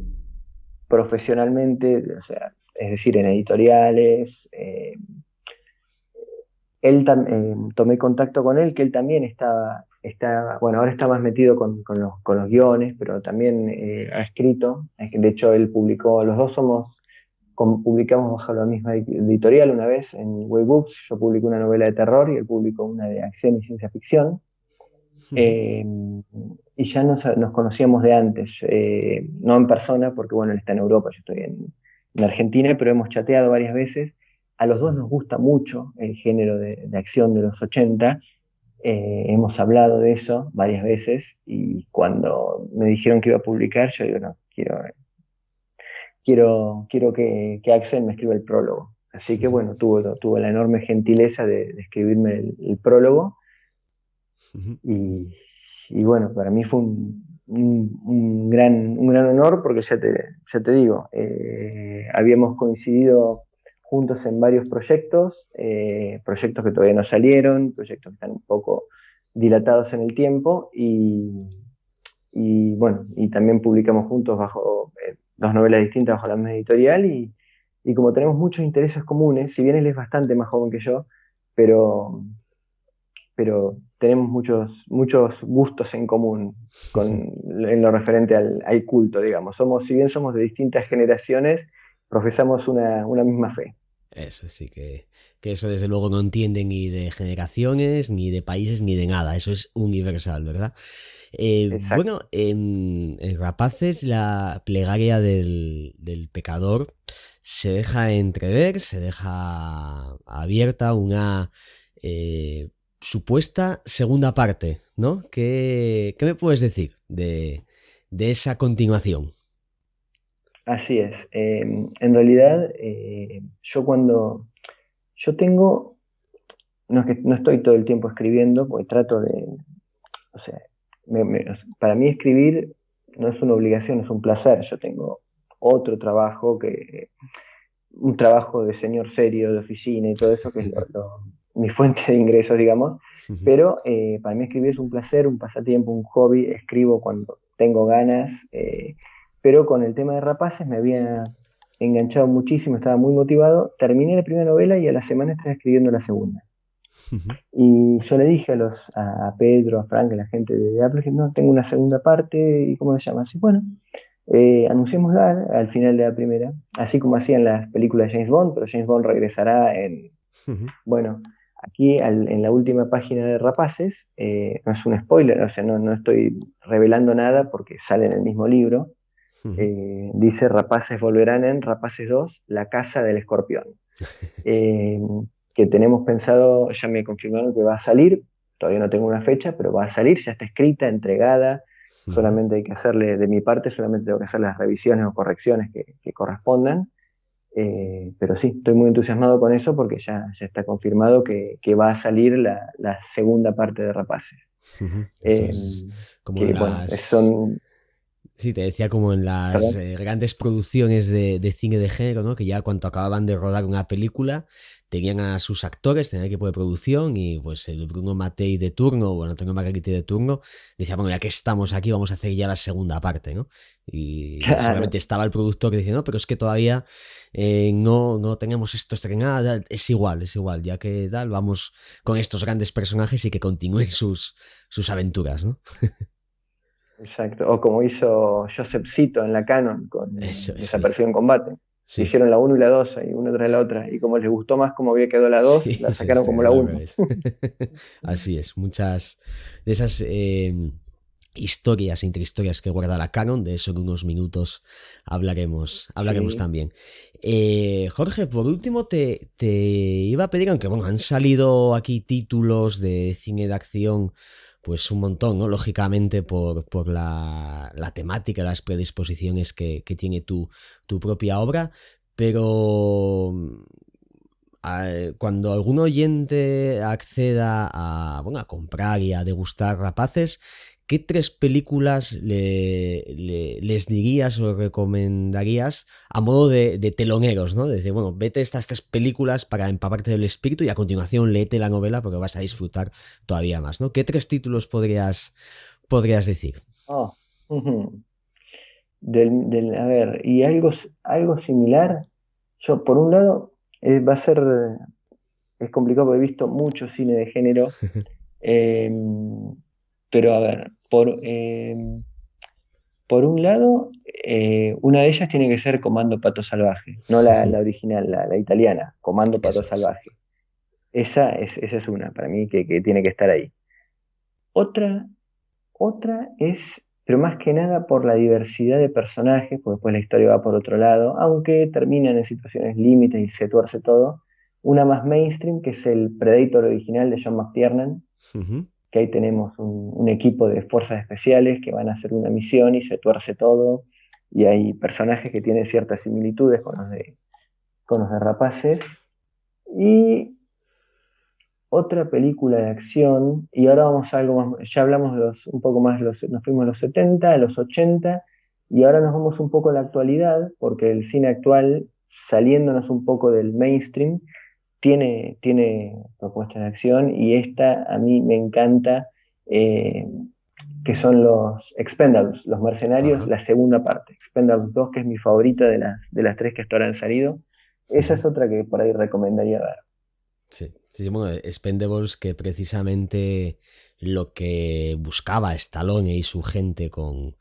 profesionalmente, o sea, es decir, en editoriales. Tomé contacto con él, que él también bueno, ahora está más metido con los guiones, pero también ha escrito. De hecho, él publicó, los dos publicamos bajo la misma editorial una vez en Way Books. Yo publiqué una novela de terror y él publicó una de acción y ciencia ficción. Ujú. Eh, y ya nos conocíamos de antes, no en persona, porque bueno, él está en Europa, yo estoy en Argentina, pero hemos chateado varias veces. A los dos nos gusta mucho el género de acción de los 80. Hemos hablado de eso varias veces, y cuando me dijeron que iba a publicar, yo digo, no, quiero que Axel me escriba el prólogo. Así que bueno, tuvo la enorme gentileza de escribirme el prólogo. Ujú. Y bueno, para mí fue un gran honor, porque ya te digo, habíamos coincidido juntos en varios proyectos, proyectos que todavía no salieron, proyectos que están un poco dilatados en el tiempo, y bueno, y también publicamos juntos bajo dos novelas distintas bajo la misma editorial, y como tenemos muchos intereses comunes, si bien él es bastante más joven que yo, pero tenemos muchos gustos en común en lo referente al culto, digamos. Si bien somos de distintas generaciones, profesamos una misma fe. Eso sí, que eso desde luego no entiende ni de generaciones, ni de países, ni de nada. Eso es universal, ¿verdad? Exacto. Bueno, en Rapaces la plegaria del pecador se deja entrever, se deja abierta una supuesta segunda parte, ¿no? ¿Qué me puedes decir de esa continuación? Así es. En realidad, yo tengo, no es que no estoy todo el tiempo escribiendo, porque o sea, para mí escribir no es una obligación, es un placer. Yo tengo otro trabajo, un trabajo de señor serio, de oficina y todo eso, que es mi fuente de ingresos, digamos. Pero para mí escribir es un placer, un pasatiempo, un hobby. Escribo cuando tengo ganas, pero con el tema de Rapaces me había enganchado muchísimo, estaba muy motivado. Terminé la primera novela y a la semana estaba escribiendo la segunda. Y yo le dije a Pedro, a Frank, a la gente de Apple, que no, tengo una segunda parte. ¿Y cómo se llama? Así, bueno, anunciémosla al final de la primera, así como hacían las películas de James Bond, pero James Bond regresará bueno, aquí en la última página de Rapaces, no es un spoiler, o sea, no estoy revelando nada porque sale en el mismo libro. Dice: Rapaces volverán en Rapaces 2, La Casa del Escorpión. Eh, que tenemos pensado, ya me confirmaron que va a salir, todavía no tengo una fecha, pero va a salir, ya está escrita, entregada, solamente hay que hacerle, de mi parte, solamente tengo que hacer las revisiones o correcciones que correspondan. Pero sí, estoy muy entusiasmado con eso porque ya está confirmado que va a salir la segunda parte de Rapaces. Eso es como Que bueno, son... Sí, te decía como en las ¿Perdón? grandes producciones de cine de género, ¿no? Que ya cuando acababan de rodar una película, tenían a sus actores, tenían equipo de producción y pues el Bruno Mattei de turno, o Antonio Margheriti de turno, decía, bueno, ya que estamos aquí, vamos a hacer ya la segunda parte, ¿no? Y Claro, seguramente estaba el productor que decía, no, pero es que todavía no tenemos esto estrenado, es igual, ya que tal, vamos con estos grandes personajes y que continúen sus aventuras, ¿no? exacto. O como hizo Joseph Zito en la Canon con Eso es, sí. Desaparecido en Combate. Sí. Hicieron la 1 y la 2 y una tras la otra. Y como les gustó más cómo había quedado la 2, Sí, la se sacaron como la estrenó al 1. revés. Así es, muchas de esas historias, intrahistorias que guarda la Canon, de eso en unos minutos hablaremos Sí. también. Jorge, por último te iba a pedir, aunque bueno, han salido aquí títulos de cine de acción, pues un montón, ¿no? Lógicamente por la temática, las predisposiciones que tiene tu propia obra, pero cuando algún oyente acceda a comprar y a degustar Rapaces, ¿qué tres películas les dirías o recomendarías a modo de teloneros, ¿no? De decir, bueno, vete estas tres películas para empaparte del espíritu y a continuación léete la novela porque vas a disfrutar todavía más, ¿no? ¿Qué tres títulos podrías decir? Oh, ujú. A ver, y algo similar. Yo, por un lado, va a ser, es complicado porque he visto mucho cine de género, eh, pero a ver, por un lado, una de ellas tiene que ser Comando Pato Salvaje, no la original, la italiana, Comando Pato Eso es. Salvaje. Esa es una, para mí, que tiene que estar ahí. Otra, otra es, pero más que nada por la diversidad de personajes, porque después la historia va por otro lado, aunque terminan en situaciones límites y se tuerce todo. Una más mainstream, que es el Predator original de John McTiernan, Ujú. que ahí tenemos un equipo de fuerzas especiales que van a hacer una misión y se tuerce todo, y hay personajes que tienen ciertas similitudes con los de Rapaces. Y otra película de acción, y ahora vamos a algo más, ya hablamos un poco más, nos fuimos a los 70, a los 80, y ahora nos vamos un poco a la actualidad, porque el cine actual, saliéndonos un poco del mainstream, tiene propuestas de acción, y esta a mí me encanta, eh, que son los Expendables, los Mercenarios, Ajá. la segunda parte, Expendables 2, que es mi favorita de las tres que hasta ahora han salido. Esa Ujú. es otra que por ahí recomendaría ver. Sí, sí, sí, bueno, Expendables que precisamente lo que buscaba Stallone y su gente con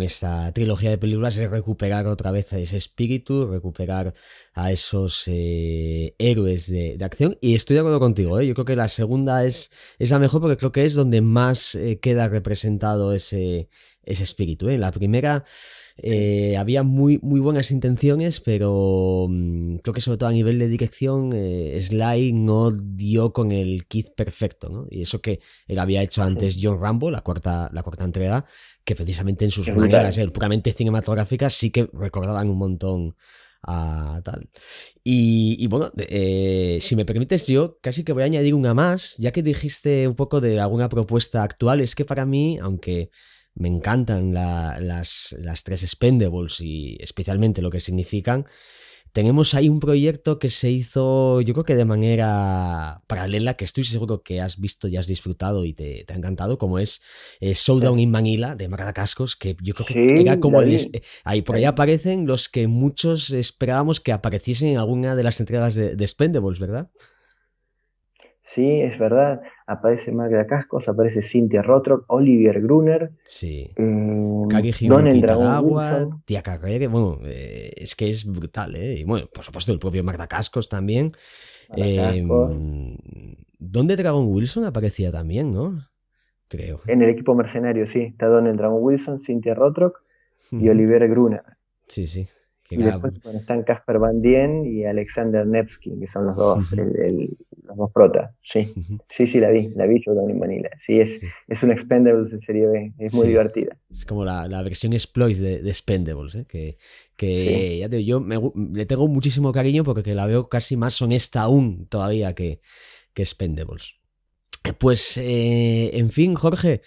esta trilogía de películas es recuperar otra vez a ese espíritu, recuperar a esos héroes de acción. Y estoy de acuerdo contigo, ¿eh? Yo creo que la segunda es la mejor porque creo que es donde más queda representado ese espíritu, ¿eh? En la primera Sí. había muy buenas intenciones, pero creo que sobre todo a nivel de dirección, Sly no dio con el kit perfecto, ¿no? Y eso que él había hecho antes John Rambo, la cuarta entrega, que precisamente en sus Es maneras brutal. puramente cinematográficas sí que recordaban un montón a tal. Y bueno, si me permites, yo casi que voy a añadir una más, ya que dijiste un poco de alguna propuesta actual, es que para mí, aunque me encantan las tres Expendables y especialmente lo que significan, tenemos ahí un proyecto que se hizo, yo creo que de manera paralela, que estoy seguro que has visto y has disfrutado y te ha encantado, como es Sí, Showdown in Manila de Marta Cascos, que yo creo que era sí, como la el... vi, ahí por la ahí vi. aparecen los que muchos esperábamos que apareciesen en alguna de las entregas de Expendables, ¿verdad? Sí, es verdad. Aparece Magda Cascos, aparece Cynthia Rothrock, Olivier Gruner, Sí. eh, Kagi Don el Hiroyuki Dragón Tagawa, Wilson, Tia Carrere, bueno, es que es brutal, ¿eh? Y bueno, por supuesto, el propio Magda Cascos también. Magda Cascos. ¿Dónde Dragon Wilson aparecía también, no? Creo. En el equipo mercenario, sí, está Don el Dragón Wilson, Cynthia Rothrock y Ujú. Olivier Gruner. Sí, sí. Que Y era- después, bueno, están Casper Van Dien y Alexander Nevsky, que son los dos, Ujú, los dos protas. Sí, ujú. sí, sí, la vi yo también en Manila. Sí, Sí, es un Expendables de serie B, es muy sí. divertida. Es como la versión exploit de Expendables, ¿eh? Sí, Que ya te digo, le tengo muchísimo cariño porque la veo casi más honesta aún todavía que Expendables. Pues, en fin, Jorge,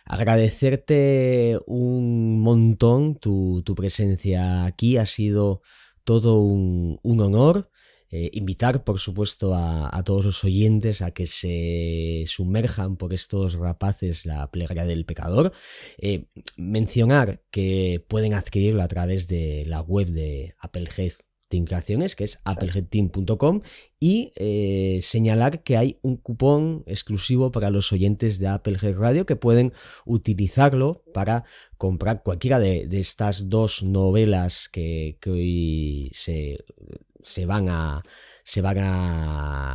agradecerte un montón tu presencia aquí. Ha sido todo un honor. Invitar, por supuesto, a todos los oyentes a que se sumerjan por estos rapaces la plegaria del pecador. Mencionar que pueden adquirirlo a través de la web de Applehead Team Creaciones, que es exacto. appleheadteam.com, y señalar que hay un cupón exclusivo para los oyentes de Applehead Radio que pueden utilizarlo para comprar cualquiera de estas dos novelas que hoy se van a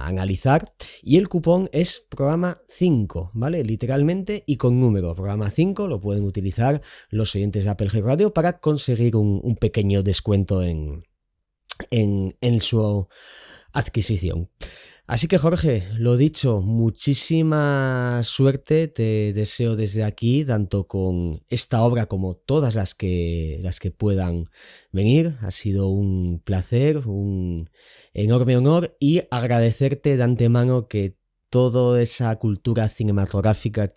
analizar, y el cupón es programa 5, ¿vale? Literalmente y con número. Programa 5 lo pueden utilizar los oyentes de Applehead Radio para conseguir un pequeño descuento en su adquisición. Así que Jorge, lo dicho, muchísima suerte te deseo desde aquí, tanto con esta obra como todas las que puedan venir. Ha sido un placer, un enorme honor, y agradecerte de antemano que toda esa cultura cinematográfica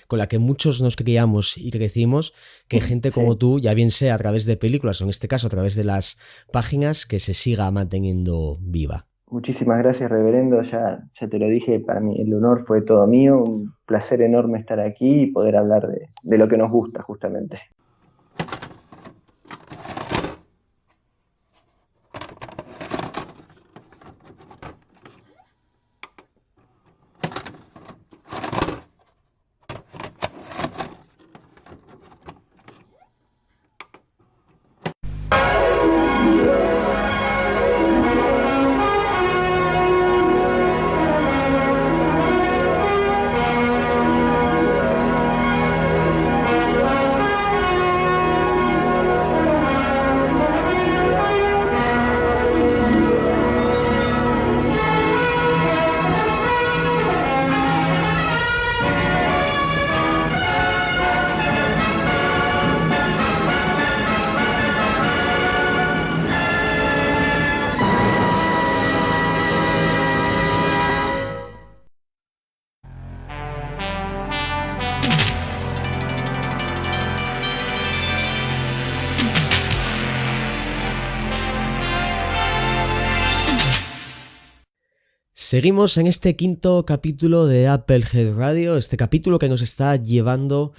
con la que muchos nos criamos y crecimos, que gente como Sí, tú, ya bien sea a través de películas o en este caso a través de las páginas, que se siga manteniendo viva. muchísimas gracias, reverendo. Ya te lo dije, para mí el honor fue todo mío. Un placer enorme estar aquí y poder hablar de lo que nos gusta, justamente. Seguimos en este quinto capítulo de Applehead Radio, este capítulo que nos está llevando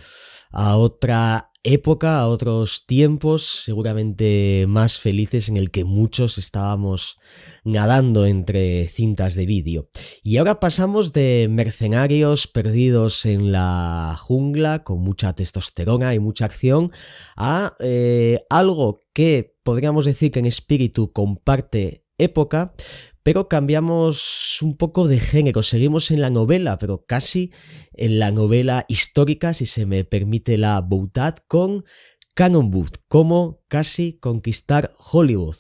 a otra época, a otros tiempos, seguramente más felices, en el que muchos estábamos nadando entre cintas de vídeo. Y ahora pasamos de mercenarios perdidos en la jungla, con mucha testosterona y mucha acción, a algo que podríamos decir que en espíritu comparte época, pero cambiamos un poco de género. Seguimos en la novela, pero casi en la novela histórica, si se me permite la boutade, con Cannon Booth, cómo casi conquistar Hollywood.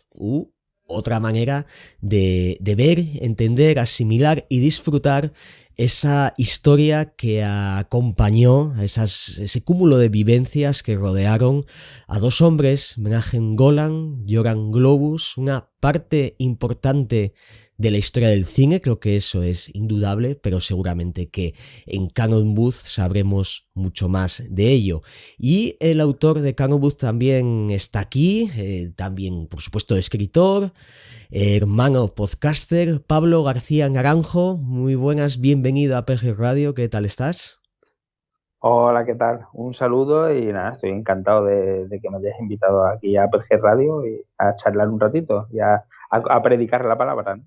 Otra manera de ver, entender, asimilar y disfrutar esa historia que acompañó a ese cúmulo de vivencias que rodearon a dos hombres, Menachem Golan, Yoram Globus, una parte importante de la historia del cine. Creo que eso es indudable, pero seguramente que en Cannon Booth sabremos mucho más de ello. Y el autor de Cannon Booth también está aquí, también por supuesto escritor, hermano podcaster, Pablo García Naranjo. Muy buenas, bienvenido a PG Radio, ¿qué tal estás? Hola, ¿qué tal? Un saludo y nada, estoy encantado de que me hayas invitado aquí a PG Radio y a charlar un ratito y a predicar la palabra, ¿no?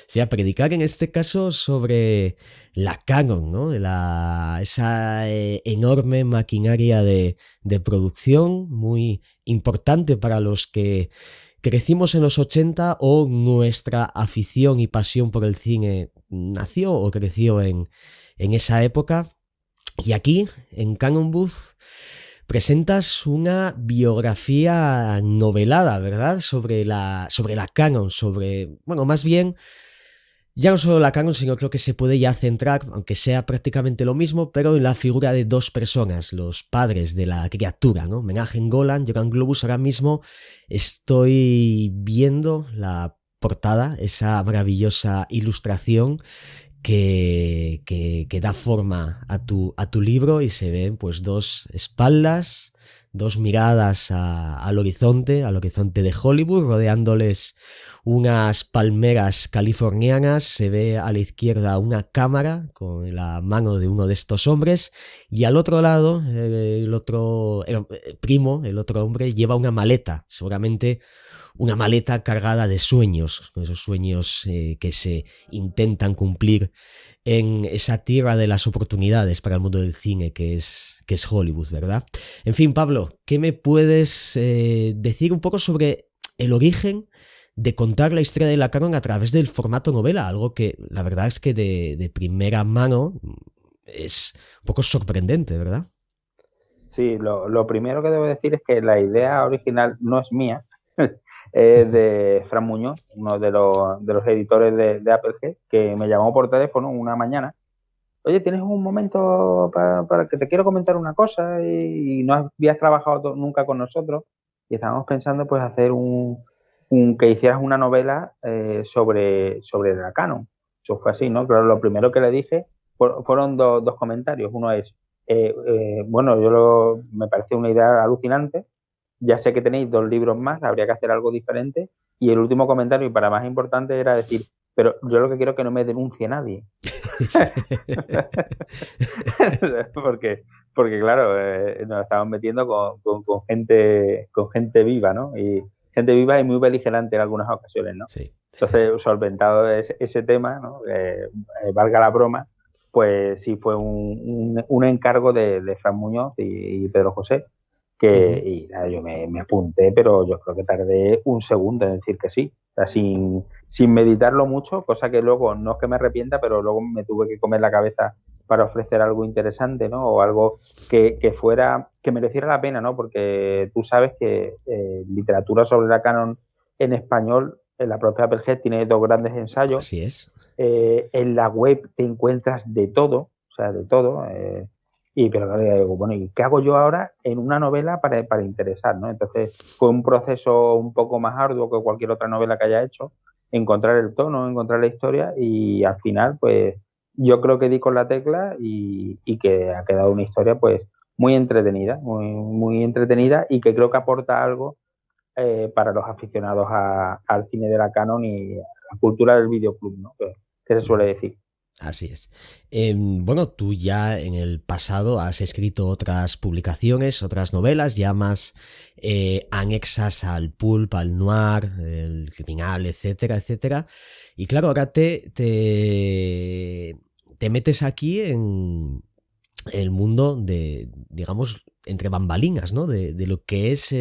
Sí, a predicar en este caso sobre la Canon, ¿no? Esa enorme maquinaria de producción muy importante para los que crecimos en los 80 o nuestra afición y pasión por el cine nació o creció en esa época. Y aquí, en Canon Booth, presentas una biografía novelada, ¿verdad? Sobre la Canon, bueno, más bien, ya no solo la Canon, sino creo que se puede ya centrar, aunque sea prácticamente lo mismo, pero en la figura de dos personas, los padres de la criatura, ¿no? Menachem Golan, Yoram Globus. Ahora mismo estoy viendo la portada, esa maravillosa ilustración que da forma a tu libro, y se ven pues dos espaldas, dos miradas al horizonte de Hollywood, rodeándoles unas palmeras californianas. Se ve a la izquierda una cámara con la mano de uno de estos hombres, y al otro lado el otro hombre lleva una maleta, seguramente una maleta cargada de sueños, esos sueños que se intentan cumplir en esa tierra de las oportunidades para el mundo del cine que es Hollywood, ¿verdad? En fin, Pablo, ¿qué me puedes decir un poco sobre el origen de contar la historia de la Canon a través del formato novela? Algo que la verdad es que de primera mano es un poco sorprendente, ¿verdad? Sí, lo primero que debo decir es que la idea original no es mía, es de Fran Muñoz, uno de los editores de Applehead, que me llamó por teléfono una mañana. Oye, ¿tienes un momento para que te quiero comentar una cosa? Y no habías trabajado nunca con nosotros, y estábamos pensando pues hacer que hicieras una novela sobre la Canon. Eso fue así, ¿no? Pero lo primero que le dije fueron dos comentarios. Uno es, bueno, me parece una idea alucinante. Ya sé que tenéis 2 libros más, habría que hacer algo diferente. Y el último comentario, y para más importante, era decir, pero yo lo que quiero es que no me denuncie nadie. porque claro, nos estamos metiendo con gente viva, ¿no? Y gente viva y muy beligerante en algunas ocasiones, ¿no? Sí. Entonces, solventado ese tema, ¿no? Valga la broma, pues sí fue un encargo de Fran Muñoz y Pedro José, y nada, yo me apunté, pero yo creo que tardé un segundo en decir que sí. O sea, sin meditarlo mucho, cosa que luego no es que me arrepienta, pero luego me tuve que comer la cabeza para ofrecer algo interesante, ¿no? O algo que mereciera la pena, ¿no? Porque tú sabes que literatura sobre la Canon en español, en la propia Applehead tiene 2 grandes ensayos. Así es. En la web te encuentras de todo, o sea, de todo. Pero claro, digo, bueno, ¿y qué hago yo ahora en una novela para interesar, ¿no? Entonces fue un proceso un poco más arduo que cualquier otra novela que haya hecho, encontrar el tono, encontrar la historia, y al final, pues yo creo que di con la tecla y que ha quedado una historia, pues muy entretenida, muy entretenida, y que creo que aporta algo para los aficionados al cine de la Canon y a la cultura del videoclub, ¿no? Que se suele decir. Así es. Bueno, tú ya en el pasado has escrito otras publicaciones, otras novelas ya más anexas al pulp, al noir, el criminal, etcétera, etcétera. Y claro, ahora te metes aquí en el mundo de, digamos, entre bambalinas, ¿no? De lo que es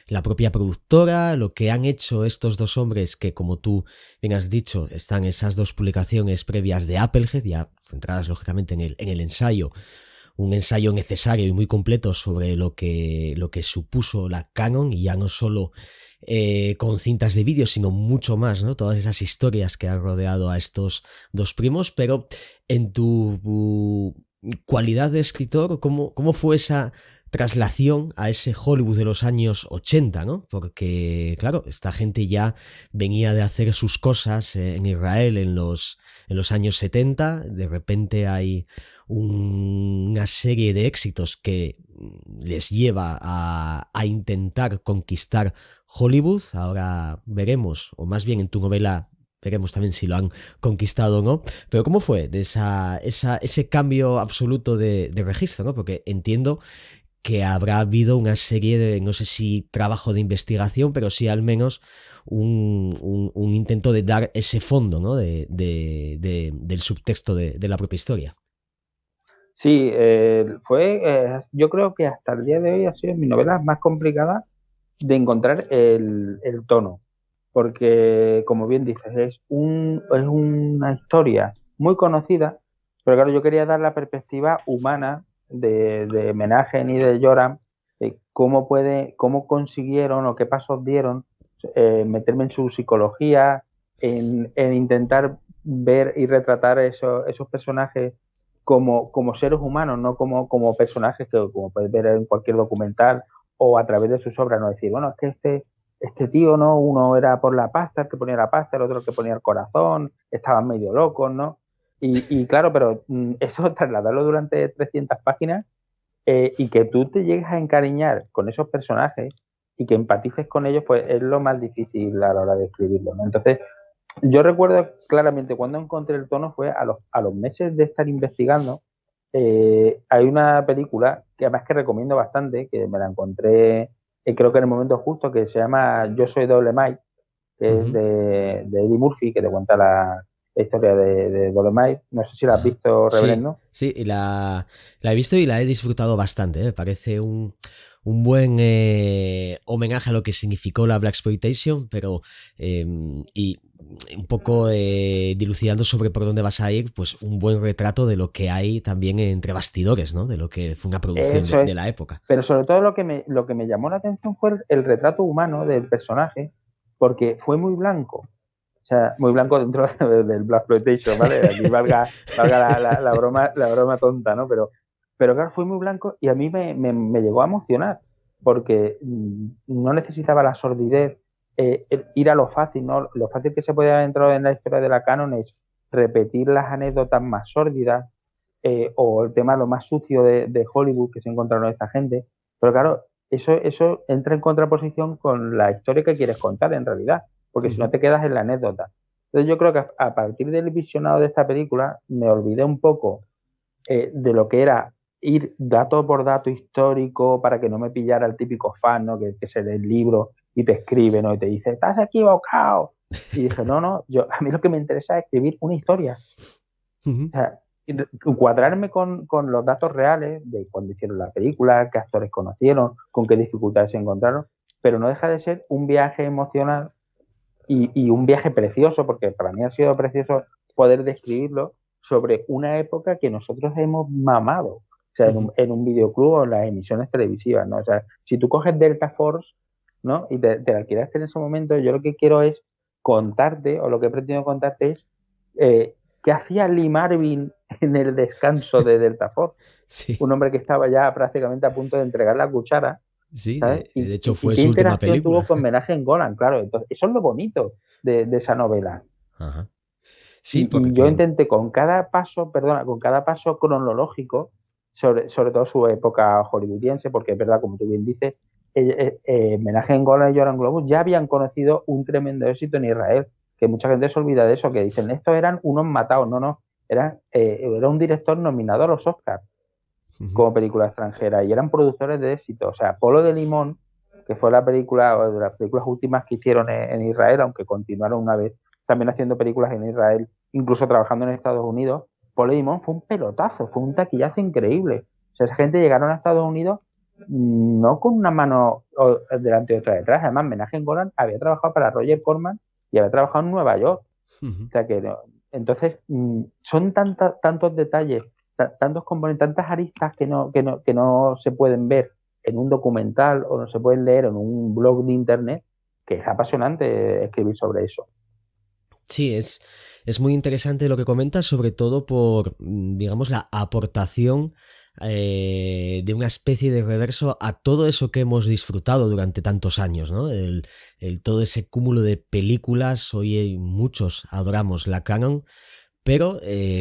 la propia productora, lo que han hecho estos dos hombres que, como tú bien has dicho, están esas 2 publicaciones previas de Applehead, ya centradas lógicamente en el ensayo, un ensayo necesario y muy completo sobre lo que supuso la Canon, y ya no solo con cintas de vídeo, sino mucho más, ¿no? Todas esas historias que han rodeado a estos 2 primos. Pero en tu cualidad de escritor, ¿cómo fue esa traslación a ese Hollywood de los años 80, ¿no? Porque, claro, esta gente ya venía de hacer sus cosas en Israel en los años 70, de repente hay una serie de éxitos que les lleva a intentar conquistar Hollywood. Ahora veremos, o más bien en tu novela veremos también si lo han conquistado o no. Pero ¿cómo fue de ese cambio absoluto de registro, ¿no? Porque entiendo que habrá habido una serie de, no sé si trabajo de investigación, pero sí al menos un intento de dar ese fondo, ¿no? Del subtexto de la propia historia. Sí, yo creo que hasta el día de hoy ha sido mi novela más complicada de encontrar el tono, porque como bien dices, es una historia muy conocida, pero claro, yo quería dar la perspectiva humana de Menachem y de Joram, de cómo consiguieron o qué pasos dieron, meterme en su psicología, en intentar ver y retratar esos personajes como seres humanos, no como personajes que como puedes ver en cualquier documental o a través de sus obras, no decir, bueno, es que este tío, ¿no? Uno era por la pasta, el que ponía la pasta, el otro el que ponía el corazón, estaban medio locos, ¿no? Y claro, pero eso trasladarlo durante 300 páginas y que tú te llegues a encariñar con esos personajes y que empatices con ellos, pues es lo más difícil a la hora de escribirlo, ¿no? Entonces, yo recuerdo claramente cuando encontré el tono fue a los meses de estar investigando. Hay una película que además que recomiendo bastante, que me la encontré creo que en el momento justo, que se llama Yo soy Dolemite, que es de Eddie Murphy, que te cuenta la historia de Dolemite. No sé si la has visto, Sí, Reverendo. sí, y la he visto y la he disfrutado bastante. Me parece un buen homenaje a lo que significó la Blaxploitation, pero y un poco dilucidando sobre por dónde vas a ir, pues un buen retrato de lo que hay también entre bastidores, ¿no? De lo que fue una producción Eso es. de la época. Pero sobre todo lo que me llamó la atención fue el retrato humano del personaje, porque fue muy blanco. O sea, muy blanco dentro del Blaxploitation, ¿vale? Aquí valga la broma tonta, ¿no? Pero claro, fue muy blanco y a mí me llegó a emocionar, porque no necesitaba la sordidez, ir a lo fácil, ¿no? Lo fácil que se puede haber entrado en la historia de la canon es repetir las anécdotas más sórdidas, o el tema lo más sucio de Hollywood que se encontraron esta gente. Pero claro, eso entra en contraposición con la historia que quieres contar en realidad, porque si no te quedas en la anécdota. Entonces yo creo que a partir del visionado de esta película me olvidé un poco de lo que era ir dato por dato histórico para que no me pillara el típico fan, ¿no? Que se lee el libro y te escribe, ¿no? Y te dice, estás equivocado. Y dije, no, a mí lo que me interesa es escribir una historia. O sea, cuadrarme con los datos reales de cuando hicieron la película, qué actores conocieron, con qué dificultades se encontraron, pero no deja de ser un viaje emocional y un viaje precioso, porque para mí ha sido precioso poder describirlo sobre una época que nosotros hemos mamado, o sea, en un videoclub o en las emisiones televisivas, ¿no? O sea, si tú coges Delta Force, ¿no? Y te la alquilaste en ese momento, yo lo que quiero es contarte, o lo que he pretendido contarte es qué hacía Lee Marvin en el descanso de Delta Force. Sí. Un hombre que estaba ya prácticamente a punto de entregar la cuchara. Sí, ¿Sabes? de hecho fue qué su última interacción película. tuvo con Menachem Golan, claro. Entonces, eso es lo bonito de esa novela. Ajá. Sí, Y yo intenté con cada paso cronológico, sobre todo su época hollywoodiense, porque es verdad, como tú bien dices, Menachem Golan y Joran Globus ya habían conocido un tremendo éxito en Israel, que mucha gente se olvida de eso, que dicen, estos eran unos matados, no, era un director nominado a los Oscars como película extranjera y eran productores de éxito. O sea, Polo de Limón, que fue la película o de las películas últimas que hicieron en Israel, aunque continuaron una vez también haciendo películas en Israel, incluso trabajando en Estados Unidos, Polo de Limón fue un pelotazo, fue un taquillazo increíble. O sea, esa gente llegaron a Estados Unidos no con una mano delante y otra detrás. Además, Menachem Golan había trabajado para Roger Corman y había trabajado en Nueva York. O sea que entonces son tantos detalles, tantos componentes, tantas aristas que no se pueden ver en un documental o no se pueden leer en un blog de internet, que es apasionante escribir sobre eso. Sí, es muy interesante lo que comentas, sobre todo por, digamos, la aportación de una especie de reverso a todo eso que hemos disfrutado durante tantos años, ¿no? Todo ese cúmulo de películas, hoy muchos adoramos la canon, pero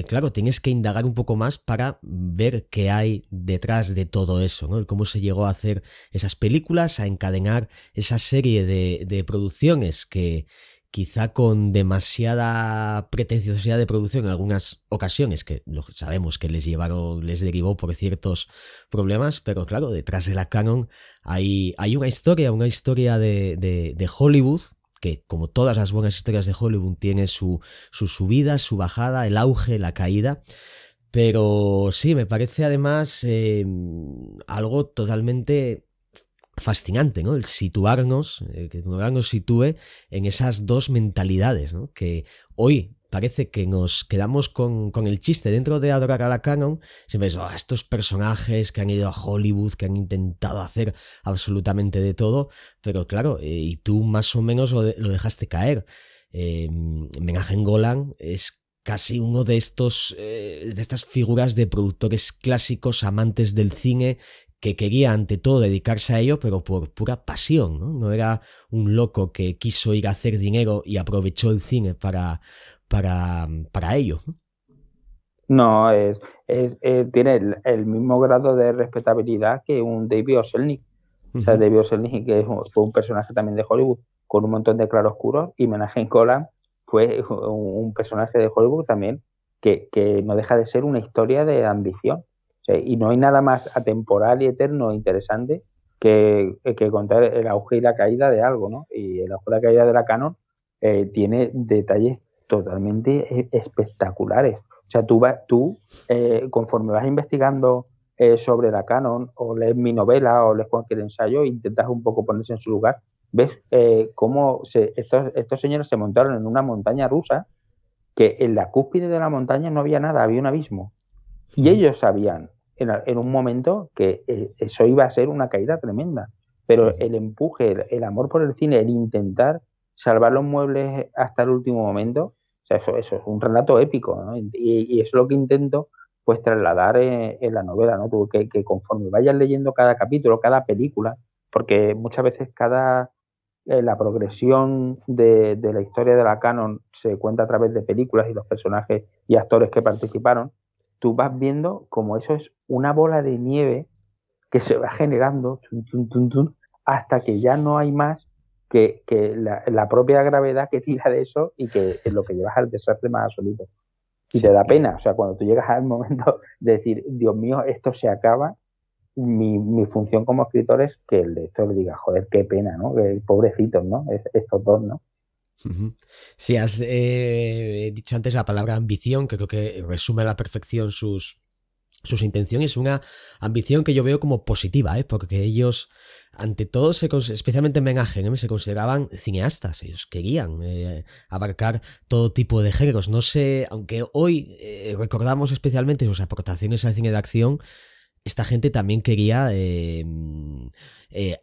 claro, tienes que indagar un poco más para ver qué hay detrás de todo eso, ¿no? Cómo se llegó a hacer esas películas, a encadenar esa serie de producciones que quizá con demasiada pretenciosidad de producción en algunas ocasiones, que sabemos que les derivó por ciertos problemas, pero claro, detrás de la Canon hay una historia de Hollywood, que como todas las buenas historias de Hollywood tiene su subida, su bajada, el auge, la caída. Pero sí, me parece además algo totalmente fascinante, ¿no? El situarnos, que nos sitúe en esas dos mentalidades, ¿no? Que hoy parece que nos quedamos con el chiste dentro de adorar a la Canon, siempre es, estos personajes que han ido a Hollywood, que han intentado hacer absolutamente de todo, pero claro, y tú más o menos lo dejaste caer. Menachem Golan es casi uno de estas figuras de productores clásicos, amantes del cine, que quería ante todo dedicarse a ello, pero por pura pasión, ¿no? No era un loco que quiso ir a hacer dinero y aprovechó el cine para ello. No, tiene el mismo grado de respetabilidad que un David O. Selznick. O sea, David O. Selznick fue un personaje también de Hollywood con un montón de claroscuros, y Menachem Golan fue un personaje de Hollywood también que no deja de ser una historia de ambición. O sea, y no hay nada más atemporal y eterno e interesante que contar el auge y la caída de algo, ¿no? Y el auge y la caída de la Canon tiene detalles totalmente espectaculares. O sea, tú conforme vas investigando sobre la Canon, o lees mi novela, o lees cualquier ensayo, e intentas un poco ponerse en su lugar, ves cómo estos señores se montaron en una montaña rusa, que en la cúspide de la montaña no había nada, había un abismo. Y ellos sabían en un momento que eso iba a ser una caída tremenda. Pero el empuje, el amor por el cine, el intentar salvar los muebles hasta el último momento, o sea, eso es un relato épico, ¿no? Y eso es lo que intento pues trasladar en la novela, ¿no? Tú, que conforme vayas leyendo cada capítulo, cada película, porque muchas veces la progresión de la historia de la Canon se cuenta a través de películas y los personajes y actores que participaron, tú vas viendo como eso es una bola de nieve que se va generando hasta que ya no hay más que la propia gravedad que tira de eso, y que es lo que llevas al desastre más absoluto. Y te da pena, o sea, cuando tú llegas al momento de decir, Dios mío, esto se acaba, mi función como escritor es que el lector diga, joder, qué pena, ¿no? Pobrecitos, ¿no? Estos dos, ¿no? Sí, has dicho antes la palabra ambición, que creo que resume a la perfección sus intenciones. Es una ambición que yo veo como positiva, porque ellos, ante todo, especialmente en Menachem, se consideraban cineastas. Ellos querían abarcar todo tipo de géneros. No sé, aunque hoy recordamos especialmente sus aportaciones al cine de acción, esta gente también quería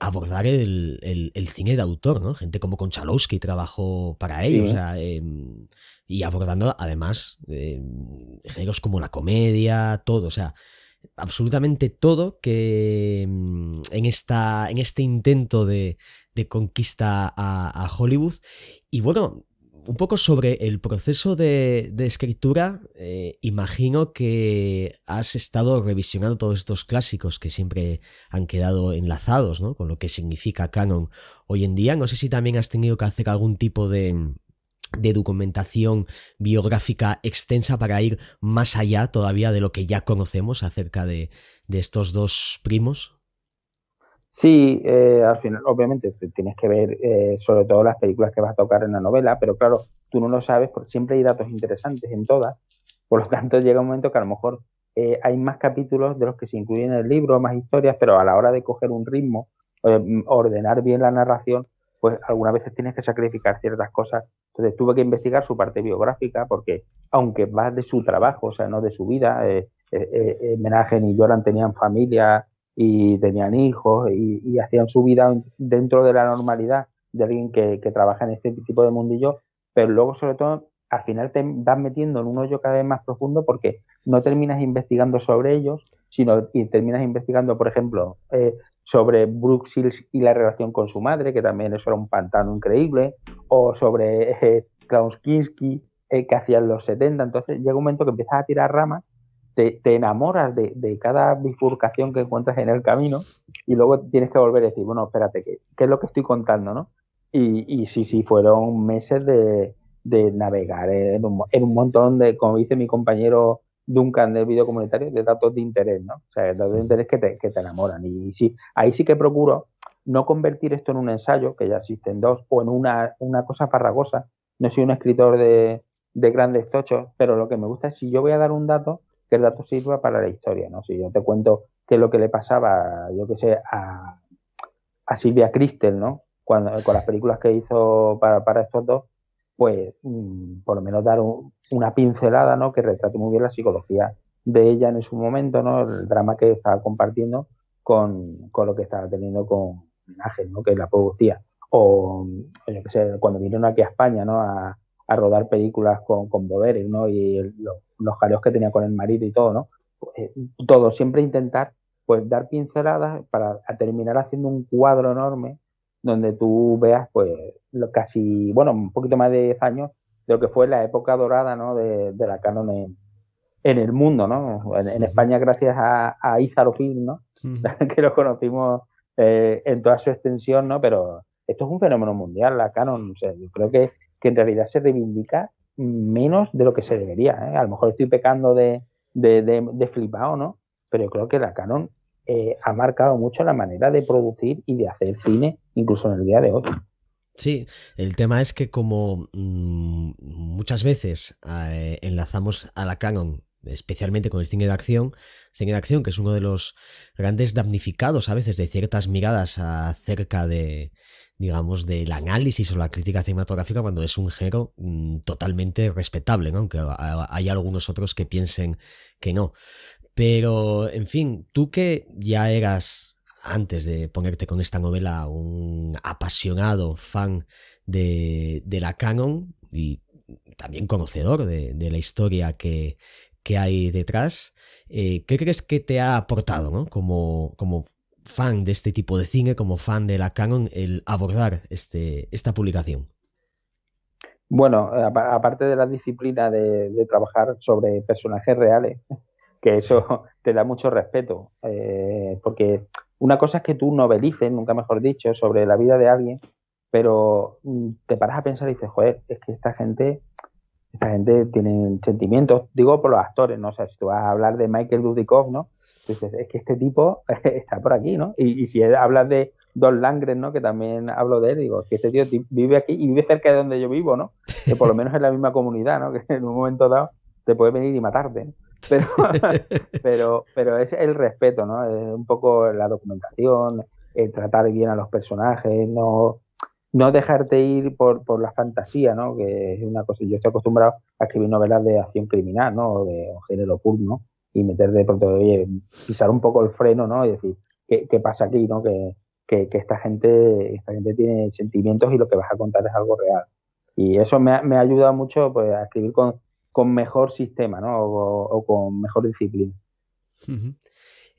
abordar el cine de autor, ¿no? Gente como Konchalovsky trabajó para ellos, Sí. o sea, y abordando además géneros como la comedia, todo, o sea, absolutamente todo que en este intento de conquista a Hollywood. Y bueno, un poco sobre el proceso de escritura, imagino que has estado revisionando todos estos clásicos que siempre han quedado enlazados, ¿no?, con lo que significa canon hoy en día. No sé si también has tenido que hacer algún tipo de documentación biográfica extensa para ir más allá todavía de lo que ya conocemos acerca de estos dos primos. Sí, al final, obviamente, tienes que ver sobre todo las películas que vas a tocar en la novela, pero claro, tú no lo sabes porque siempre hay datos interesantes en todas. Por lo tanto, llega un momento que a lo mejor hay más capítulos de los que se incluyen en el libro, más historias, pero a la hora de coger un ritmo, ordenar bien la narración, pues algunas veces tienes que sacrificar ciertas cosas. Entonces tuve que investigar su parte biográfica, porque aunque va de su trabajo, o sea, no de su vida, Menachem y Golan tenían familia y tenían hijos y hacían su vida dentro de la normalidad de alguien que trabaja en este tipo de mundillo, pero luego sobre todo al final te vas metiendo en un hoyo cada vez más profundo, porque no terminas investigando sobre ellos, sino y terminas investigando, por ejemplo, sobre Brooke Shields y la relación con su madre, que también eso era un pantano increíble, o sobre Klaus Kinski, que hacía en los 70. Entonces llega un momento que empiezas a tirar ramas, te enamoras de cada bifurcación que encuentras en el camino, y luego tienes que volver a decir, bueno, espérate, ¿qué es lo que estoy contando, no? Y sí, fueron meses de navegar en un montón de, como dice mi compañero Duncan del vídeo comunitario, de datos de interés, ¿no? O sea, datos de interés que te enamoran. Y sí, ahí sí que procuro no convertir esto en un ensayo, que ya existen dos, o en una cosa farragosa. No soy un escritor de grandes tochos, pero lo que me gusta es si yo voy a dar un dato, que el dato sirva para la historia, ¿no? Si yo te cuento qué es lo que le pasaba, yo qué sé, a Silvia Christel, ¿no? Con las películas que hizo para estos dos, pues por lo menos dar una pincelada, ¿no? Que retrate muy bien la psicología de ella en su momento, ¿no? El drama que estaba compartiendo con lo que estaba teniendo con Ángel, ¿no? Que la producía. O yo qué sé, cuando vinieron aquí a España, ¿no? A rodar películas con Boderes, ¿no? Y los jaleos que tenía con el marido y todo, ¿no? Pues, todo, siempre intentar pues dar pinceladas para terminar haciendo un cuadro enorme donde tú veas pues casi, bueno, un poquito más de 10 años de lo que fue la época dorada, ¿no? de la Canon en el mundo, ¿no? En España gracias a Ízaro Film, ¿no? Que lo conocimos en toda su extensión, ¿no? Pero esto es un fenómeno mundial, la Canon. O sea, yo creo que en realidad se reivindica menos de lo que se debería, ¿eh? A lo mejor estoy pecando de flipado, ¿no? Pero yo creo que la Canon ha marcado mucho la manera de producir y de hacer cine, incluso en el día de hoy. Sí, el tema es que como muchas veces enlazamos a la Canon, especialmente con el cine de acción que es uno de los grandes damnificados a veces de ciertas miradas acerca de, digamos, del análisis o la crítica cinematográfica cuando es un género totalmente respetable, ¿no? Aunque hay algunos otros que piensen que no. Pero, en fin, tú que ya eras, antes de ponerte con esta novela, un apasionado fan de la Canon y también conocedor de la historia que hay detrás, ¿qué crees que te ha aportado, ¿no? Como fan de este tipo de cine, como fan de la Canon, el abordar esta publicación? Bueno, aparte de la disciplina de trabajar sobre personajes reales, que eso te da mucho respeto, porque una cosa es que tú novelices, nunca mejor dicho, sobre la vida de alguien, pero te paras a pensar y dices, joder, es que esta gente tiene sentimientos, digo por los actores, ¿no? O sea, si tú vas a hablar de Michael Dudikoff, ¿no? Dices, es que este tipo está por aquí, ¿no? Y si hablas de Don Langren, ¿no? Que también hablo de él, digo, es que este tío vive aquí y vive cerca de donde yo vivo, ¿no? Que por lo menos es la misma comunidad, ¿no? Que en un momento dado te puede venir y matarte, ¿no? Pero, pero es el respeto, ¿no? Es un poco la documentación, el tratar bien a los personajes, no dejarte ir por la fantasía, ¿no? Que es una cosa, yo estoy acostumbrado a escribir novelas de acción criminal, ¿no? O de género pulp, ¿no? Y meter de pronto, oye, pisar un poco el freno, ¿no? Y decir, ¿qué pasa aquí, ¿no? Que esta gente tiene sentimientos y lo que vas a contar es algo real. Y eso me ha ayudado mucho pues, a escribir con mejor sistema, ¿no? O con mejor disciplina. Uh-huh.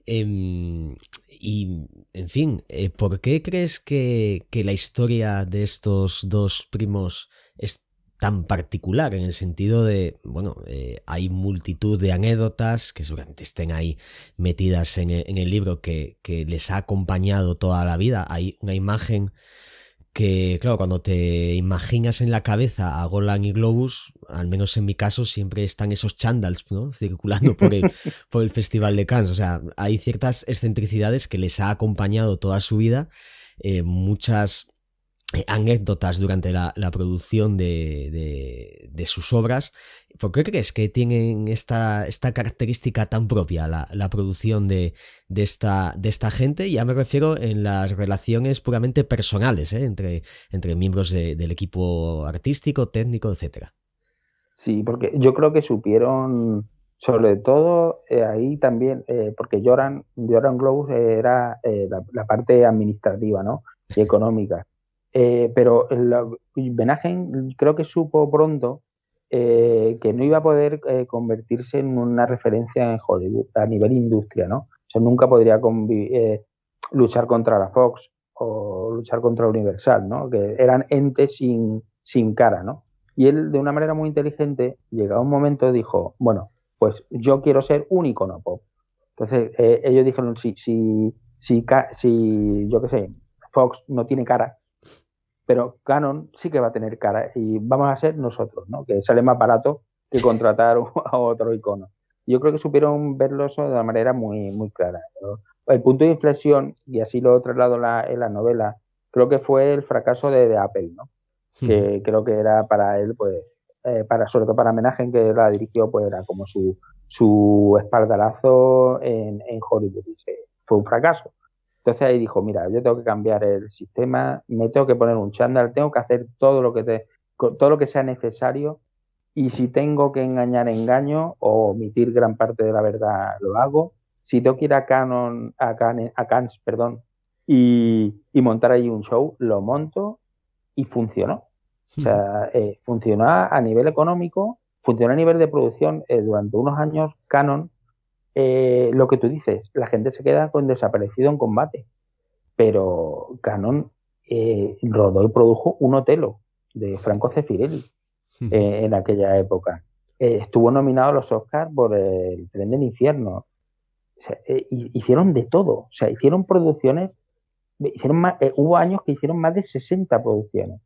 Y, en fin, ¿por qué crees que la historia de estos dos primos es tan particular en el sentido de, bueno, hay multitud de anécdotas que seguramente estén ahí metidas en el libro que les ha acompañado toda la vida? Hay una imagen que, claro, cuando te imaginas en la cabeza a Golan y Globus, al menos en mi caso, siempre están esos chándals, ¿no? Circulando por el Festival de Cannes. O sea, hay ciertas excentricidades que les ha acompañado toda su vida, muchas anécdotas durante la producción de sus obras. ¿Por qué crees que tienen esta característica tan propia la producción de esta gente? Ya me refiero en las relaciones puramente personales, entre miembros del equipo artístico, técnico, etcétera. Sí, porque yo creo que supieron, sobre todo ahí también, porque Joran Globus era la parte administrativa, ¿no? Y económica. Pero Benagen creo que supo pronto que no iba a poder convertirse en una referencia en Hollywood a nivel industria, ¿no? O sea, nunca podría luchar contra la Fox o luchar contra Universal, ¿no? Que eran entes sin cara, ¿no? Y él, de una manera muy inteligente, llegado un momento, dijo, bueno, pues yo quiero ser un icono pop. Entonces, ellos dijeron, si yo qué sé, Fox no tiene cara, pero Canon sí que va a tener cara y vamos a ser nosotros, ¿no? Que sale más barato que contratar a otro icono. Yo creo que supieron verlo eso de una manera muy, muy clara, ¿no? El punto de inflexión, y así lo traslado en la novela, creo que fue el fracaso de Apple, ¿no? Que creo que era para él, pues, sobre todo para Menahem, que la dirigió, pues era como su espaldarazo en Hollywood. Y fue un fracaso. Entonces ahí dijo, mira, yo tengo que cambiar el sistema, me tengo que poner un chándal, tengo que hacer todo lo que sea necesario, y si tengo que engañar, engaño, o omitir gran parte de la verdad, lo hago. Si tengo que ir a Cannes, perdón, y montar ahí un show, lo monto, y funcionó. O sea, funcionó a nivel económico, funcionó a nivel de producción. Durante unos años, Canon, lo que tú dices, la gente se queda con desaparecido en combate, pero Canon rodó y produjo un Otelo de Franco Zeffirelli en aquella época. Estuvo nominado a los Oscars por El tren del infierno. O sea, hicieron de todo. O sea, hicieron producciones, hubo años que hicieron más de 60 producciones.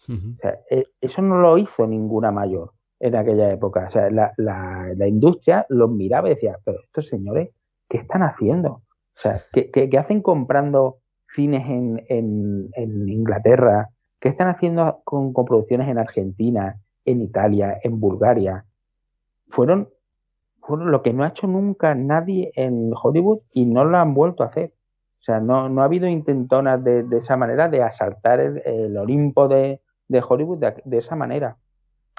O sea, eso no lo hizo ninguna mayor en aquella época. O sea, la industria los miraba y decía, pero estos señores, ¿qué están haciendo? O sea, ¿qué hacen comprando cines en Inglaterra? ¿Qué están haciendo con producciones en Argentina, en Italia, en Bulgaria? Fueron lo que no ha hecho nunca nadie en Hollywood, y no lo han vuelto a hacer. O sea, no ha habido intentonas de esa manera de asaltar el Olimpo de Hollywood de esa manera.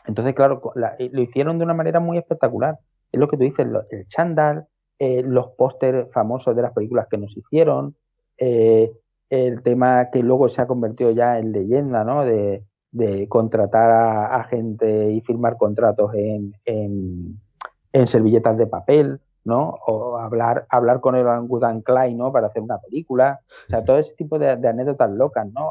Entonces, claro, lo hicieron de una manera muy espectacular. Es lo que tú dices, el chándal, los pósteres famosos de las películas que nos hicieron, el tema que luego se ha convertido ya en leyenda, ¿no? De contratar a gente y firmar contratos en servilletas de papel, ¿no? O hablar con el Orangután Klein, ¿no? Para hacer una película. O sea, todo ese tipo de anécdotas locas, ¿no?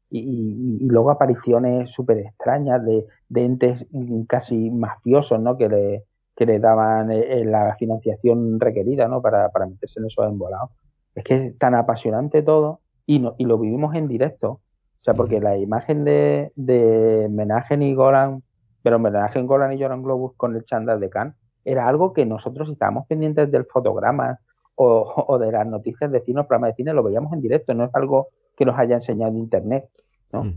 Y luego apariciones súper extrañas de entes casi mafiosos, ¿no? Que le daban la financiación requerida, ¿no? Para meterse en esos embolados. Es que es tan apasionante todo, y lo vivimos en directo. O sea, porque la imagen de Menahem y Golan, pero Menahem, Golan y Joran Globus con el chándal de Cannes, era algo que nosotros estábamos pendientes del fotograma o de las noticias de cine o programas de cine, lo veíamos en directo, no es algo que nos haya enseñado internet, ¿no?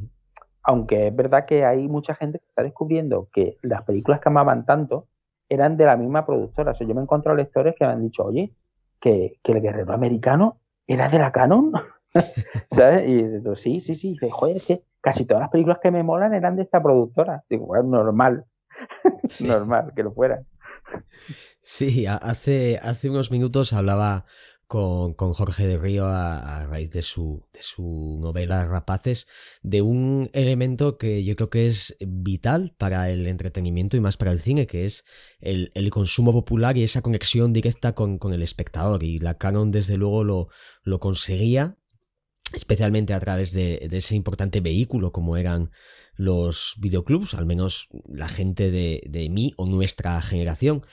Aunque es verdad que hay mucha gente que está descubriendo que las películas que amaban tanto eran de la misma productora. O sea, yo me he encontrado lectores que me han dicho, oye, que el Guerrero Americano era de la Canon, ¿sabes? Y digo, sí. Y dice, joder, es que casi todas las películas que me molan eran de esta productora. Digo, bueno, normal, Sí. normal que lo fuera. Sí, hace unos minutos hablaba con Jorge de Río a raíz de su novela Rapaces, de un elemento que yo creo que es vital para el entretenimiento y más para el cine, que es el consumo popular y esa conexión directa con el espectador. Y la Canon desde luego lo conseguía, especialmente a través de ese importante vehículo como eran los videoclubs, al menos la gente de mi o nuestra generación.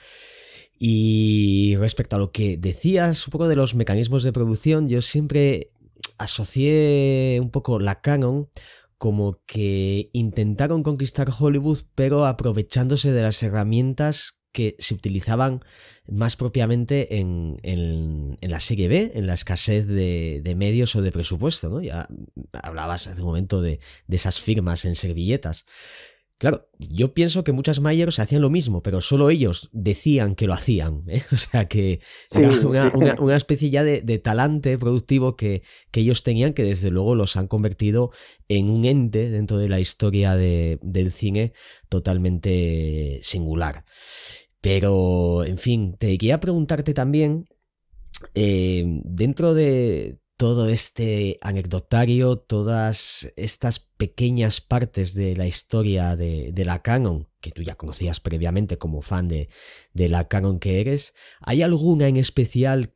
Y respecto a lo que decías un poco de los mecanismos de producción, yo siempre asocié un poco la Canon como que intentaron conquistar Hollywood, pero aprovechándose de las herramientas que se utilizaban más propiamente en la serie B, en la escasez de medios o de presupuesto, ¿no? Ya hablabas hace un momento de esas firmas en servilletas. Claro, yo pienso que muchas Mayors hacían lo mismo, pero solo ellos decían que lo hacían, ¿eh? O sea que Sí, era una especie ya de talante productivo que ellos tenían, que desde luego los han convertido en un ente dentro de la historia del cine totalmente singular. Pero, en fin, te quería preguntarte también, dentro de todo este anecdotario, todas estas pequeñas partes de la historia de la Canon, que tú ya conocías previamente como fan de la Canon que eres, ¿hay alguna en especial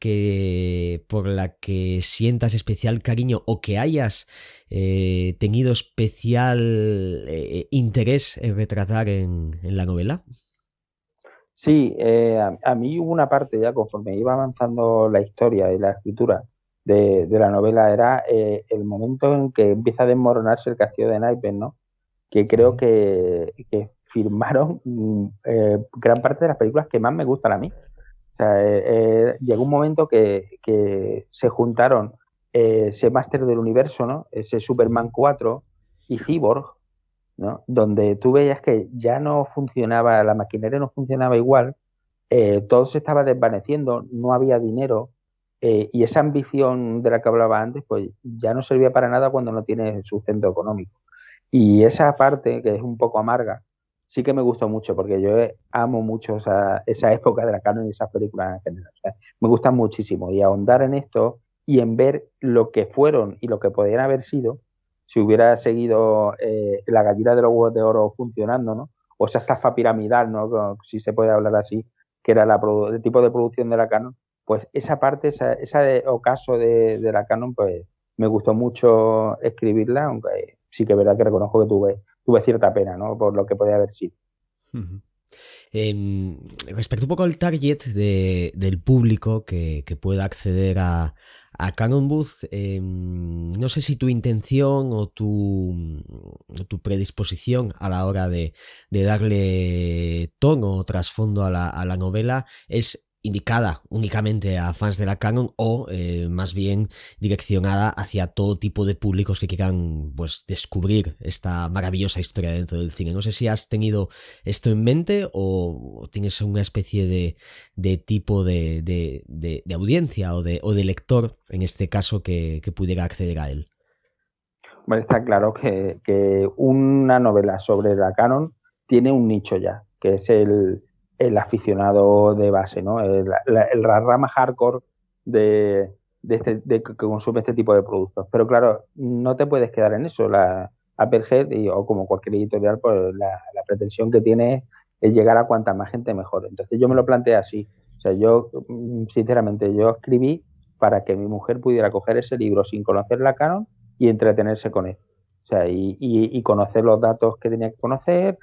por la que sientas especial cariño o que hayas tenido especial interés en retratar en la novela? Sí, a mí hubo una parte ya conforme iba avanzando la historia y la escritura, de la novela era el momento en que empieza a desmoronarse el castillo de naipes, ¿no? Que creo que firmaron gran parte de las películas que más me gustan a mí. O sea, llegó un momento que se juntaron ese Máster del Universo, ¿no? Ese Superman 4 y Cyborg, ¿no? Donde tú veías que ya no funcionaba, la maquinaria no funcionaba igual, todo se estaba desvaneciendo, no había dinero, y esa ambición de la que hablaba antes, pues ya no servía para nada cuando no tienes sustento económico. Y esa parte, que es un poco amarga, sí que me gustó mucho, porque yo amo mucho esa época de la canon y esas películas en general. O sea, me gustan muchísimo. Y ahondar en esto y en ver lo que fueron y lo que podrían haber sido si hubiera seguido la gallina de los huevos de oro funcionando, ¿no? O esa estafa piramidal, ¿no? Si se puede hablar así, que era el tipo de producción de la canon. Pues esa parte, esa ocaso de la canon, pues me gustó mucho escribirla, aunque sí que es verdad que reconozco que tuve cierta pena, ¿no? Por lo que podía haber sido. Uh-huh. Respecto un poco al target del público que pueda acceder a Canon Booth, no sé si tu intención o tu predisposición a la hora de darle tono o trasfondo a la novela es indicada únicamente a fans de la canon o más bien direccionada hacia todo tipo de públicos que quieran pues descubrir esta maravillosa historia dentro del cine. No sé si has tenido esto en mente o tienes una especie de tipo de audiencia o de lector, en este caso, que pudiera acceder a él. Bueno, está claro que una novela sobre la canon tiene un nicho ya, que es el aficionado de base, ¿no? La rama hardcore de que consume este tipo de productos. Pero claro, no te puedes quedar en eso. La Applehead, o como cualquier editorial, pues la pretensión que tiene es llegar a cuanta más gente mejor. Entonces yo me lo planteé así. O sea, yo, sinceramente, yo escribí para que mi mujer pudiera coger ese libro sin conocer la canon y entretenerse con él. O sea, y conocer los datos que tenía que conocer,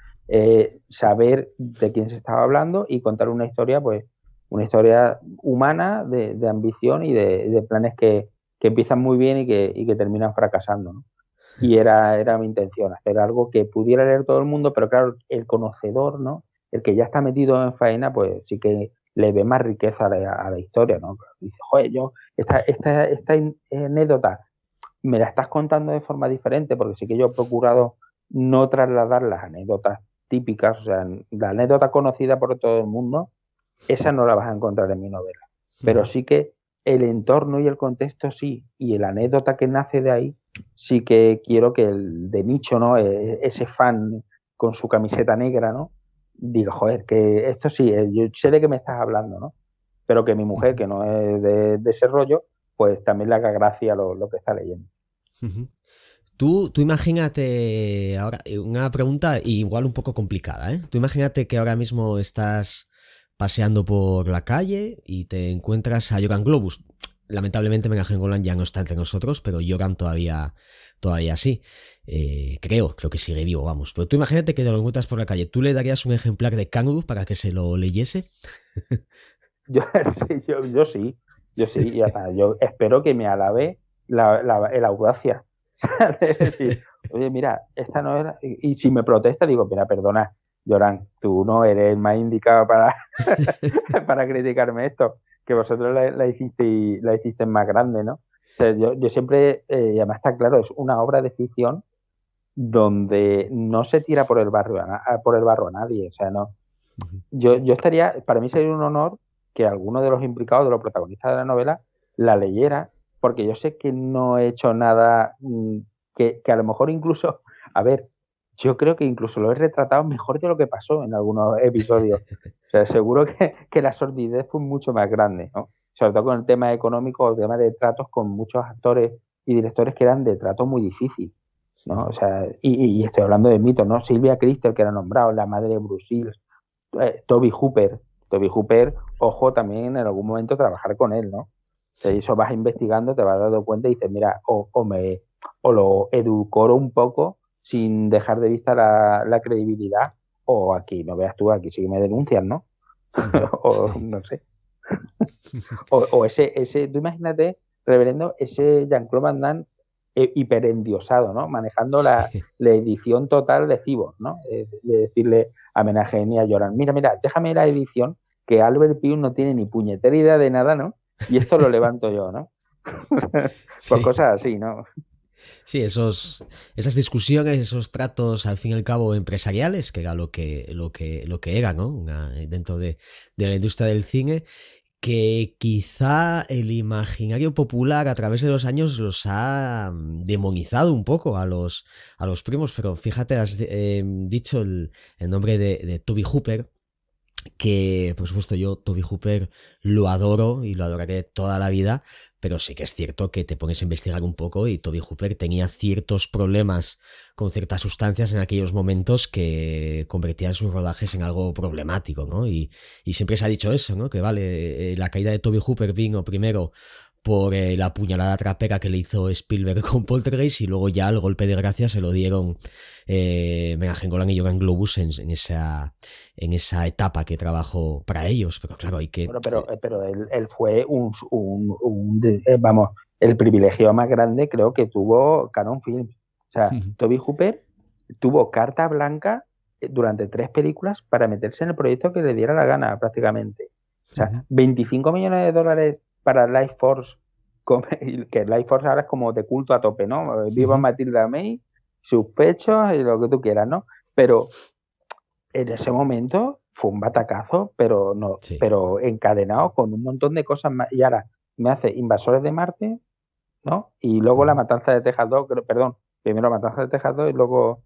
saber de quién se estaba hablando y contar una historia, pues, una historia humana de ambición y de planes que empiezan muy bien y que terminan fracasando, ¿no? Y era mi intención, hacer algo que pudiera leer todo el mundo, pero claro, el conocedor, ¿no? El que ya está metido en faena, pues sí que le ve más riqueza a la historia, ¿no? Dice, joder, esta anécdota me la estás contando de forma diferente, porque sí que yo he procurado no trasladar las anécdotas típicas, o sea, la anécdota conocida por todo el mundo, esa no la vas a encontrar en mi novela. Pero sí que el entorno y el contexto sí, y la anécdota que nace de ahí, sí que quiero que el de nicho, ¿no? Ese fan con su camiseta negra, ¿no? Diga, joder, que esto sí, yo sé de qué me estás hablando, ¿no? Pero que mi mujer, que no es de ese rollo, pues también le haga gracia lo que está leyendo. Tú imagínate ahora, una pregunta igual un poco complicada, ¿eh? Tú imagínate que ahora mismo estás paseando por la calle y te encuentras a Yoram Globus. Lamentablemente Menahem Golan ya no está entre nosotros, pero Yoram todavía sí. Creo que sigue vivo, vamos. Pero tú imagínate que te lo encuentras por la calle. ¿Tú le darías un ejemplar de Canon para que se lo leyese? Yo sí. Y hasta yo espero que me alabe la audacia. Es decir, oye, mira, esta no era. Y si me protesta, digo, mira, perdona, Yoram, tú no eres el más indicado para criticarme esto, que vosotros la hicisteis más grande, ¿no? O sea, yo siempre, y además está claro, es una obra de ficción donde no se tira por el barro a nadie. O sea, no. Yo estaría, para mí sería un honor que alguno de los implicados, de los protagonistas de la novela, la leyera, porque yo sé que no he hecho nada que a lo mejor incluso, a ver, yo creo que incluso lo he retratado mejor de lo que pasó en algunos episodios. O sea, seguro que la sordidez fue mucho más grande, ¿no? Sobre todo con el tema económico, el tema de tratos con muchos actores y directores que eran de trato muy difícil, ¿no? O sea, y estoy hablando de mitos, ¿no? Sylvia Kristel, que era nombrado, la madre de Bruce Willis, Toby Hooper, ojo también en algún momento trabajar con él, ¿no? Sí. Eso vas investigando, te vas dando cuenta y dices, mira, o lo edulcoro un poco sin dejar de vista la credibilidad, o aquí, no veas tú, aquí sí que me denuncian, ¿no? O no sé. o ese, tú imagínate, reverendo, ese Jean-Claude Van Damme hiperendiosado, ¿no? Manejando la edición total de Cyborg, ¿no? De decirle a Menahem y a Joran, mira, déjame la edición, que Albert Pyun no tiene ni puñetera idea de nada, ¿no? Y esto lo levanto yo, ¿no? Pues cosas así, ¿no? Sí, esas discusiones, esos tratos al fin y al cabo empresariales, que era lo que era, ¿no? Dentro de la industria del cine, que quizá el imaginario popular a través de los años los ha demonizado un poco a los primos, pero fíjate, has dicho el nombre de Tobe Hooper, que por supuesto yo Tobe Hooper lo adoro y lo adoraré toda la vida, pero sí que es cierto que te pones a investigar un poco y Tobe Hooper tenía ciertos problemas con ciertas sustancias en aquellos momentos que convertían sus rodajes en algo problemático, ¿no? Y siempre se ha dicho eso, ¿no? Que vale, la caída de Tobe Hooper vino primero por la puñalada trapera que le hizo Spielberg con Poltergeist y luego ya el golpe de gracia se lo dieron Menahem Golan y Joran Globus en esa etapa que trabajó para ellos, pero claro, hay que... Bueno, pero él fue vamos, el privilegio más grande creo que tuvo Canon Films. O sea, Tobe Hooper tuvo carta blanca durante 3 películas para meterse en el proyecto que le diera la gana, prácticamente. O sea, 25 millones de dólares para Life Force, que Life Force ahora es como de culto a tope, ¿no? Viva Matilda May, sus pechos y lo que tú quieras, ¿no? Pero en ese momento fue un batacazo, pero pero encadenado con un montón de cosas más. Y ahora me hace Invasores de Marte, ¿no? Y luego La Matanza de Texas 2, perdón, primero La Matanza de Texas 2 y luego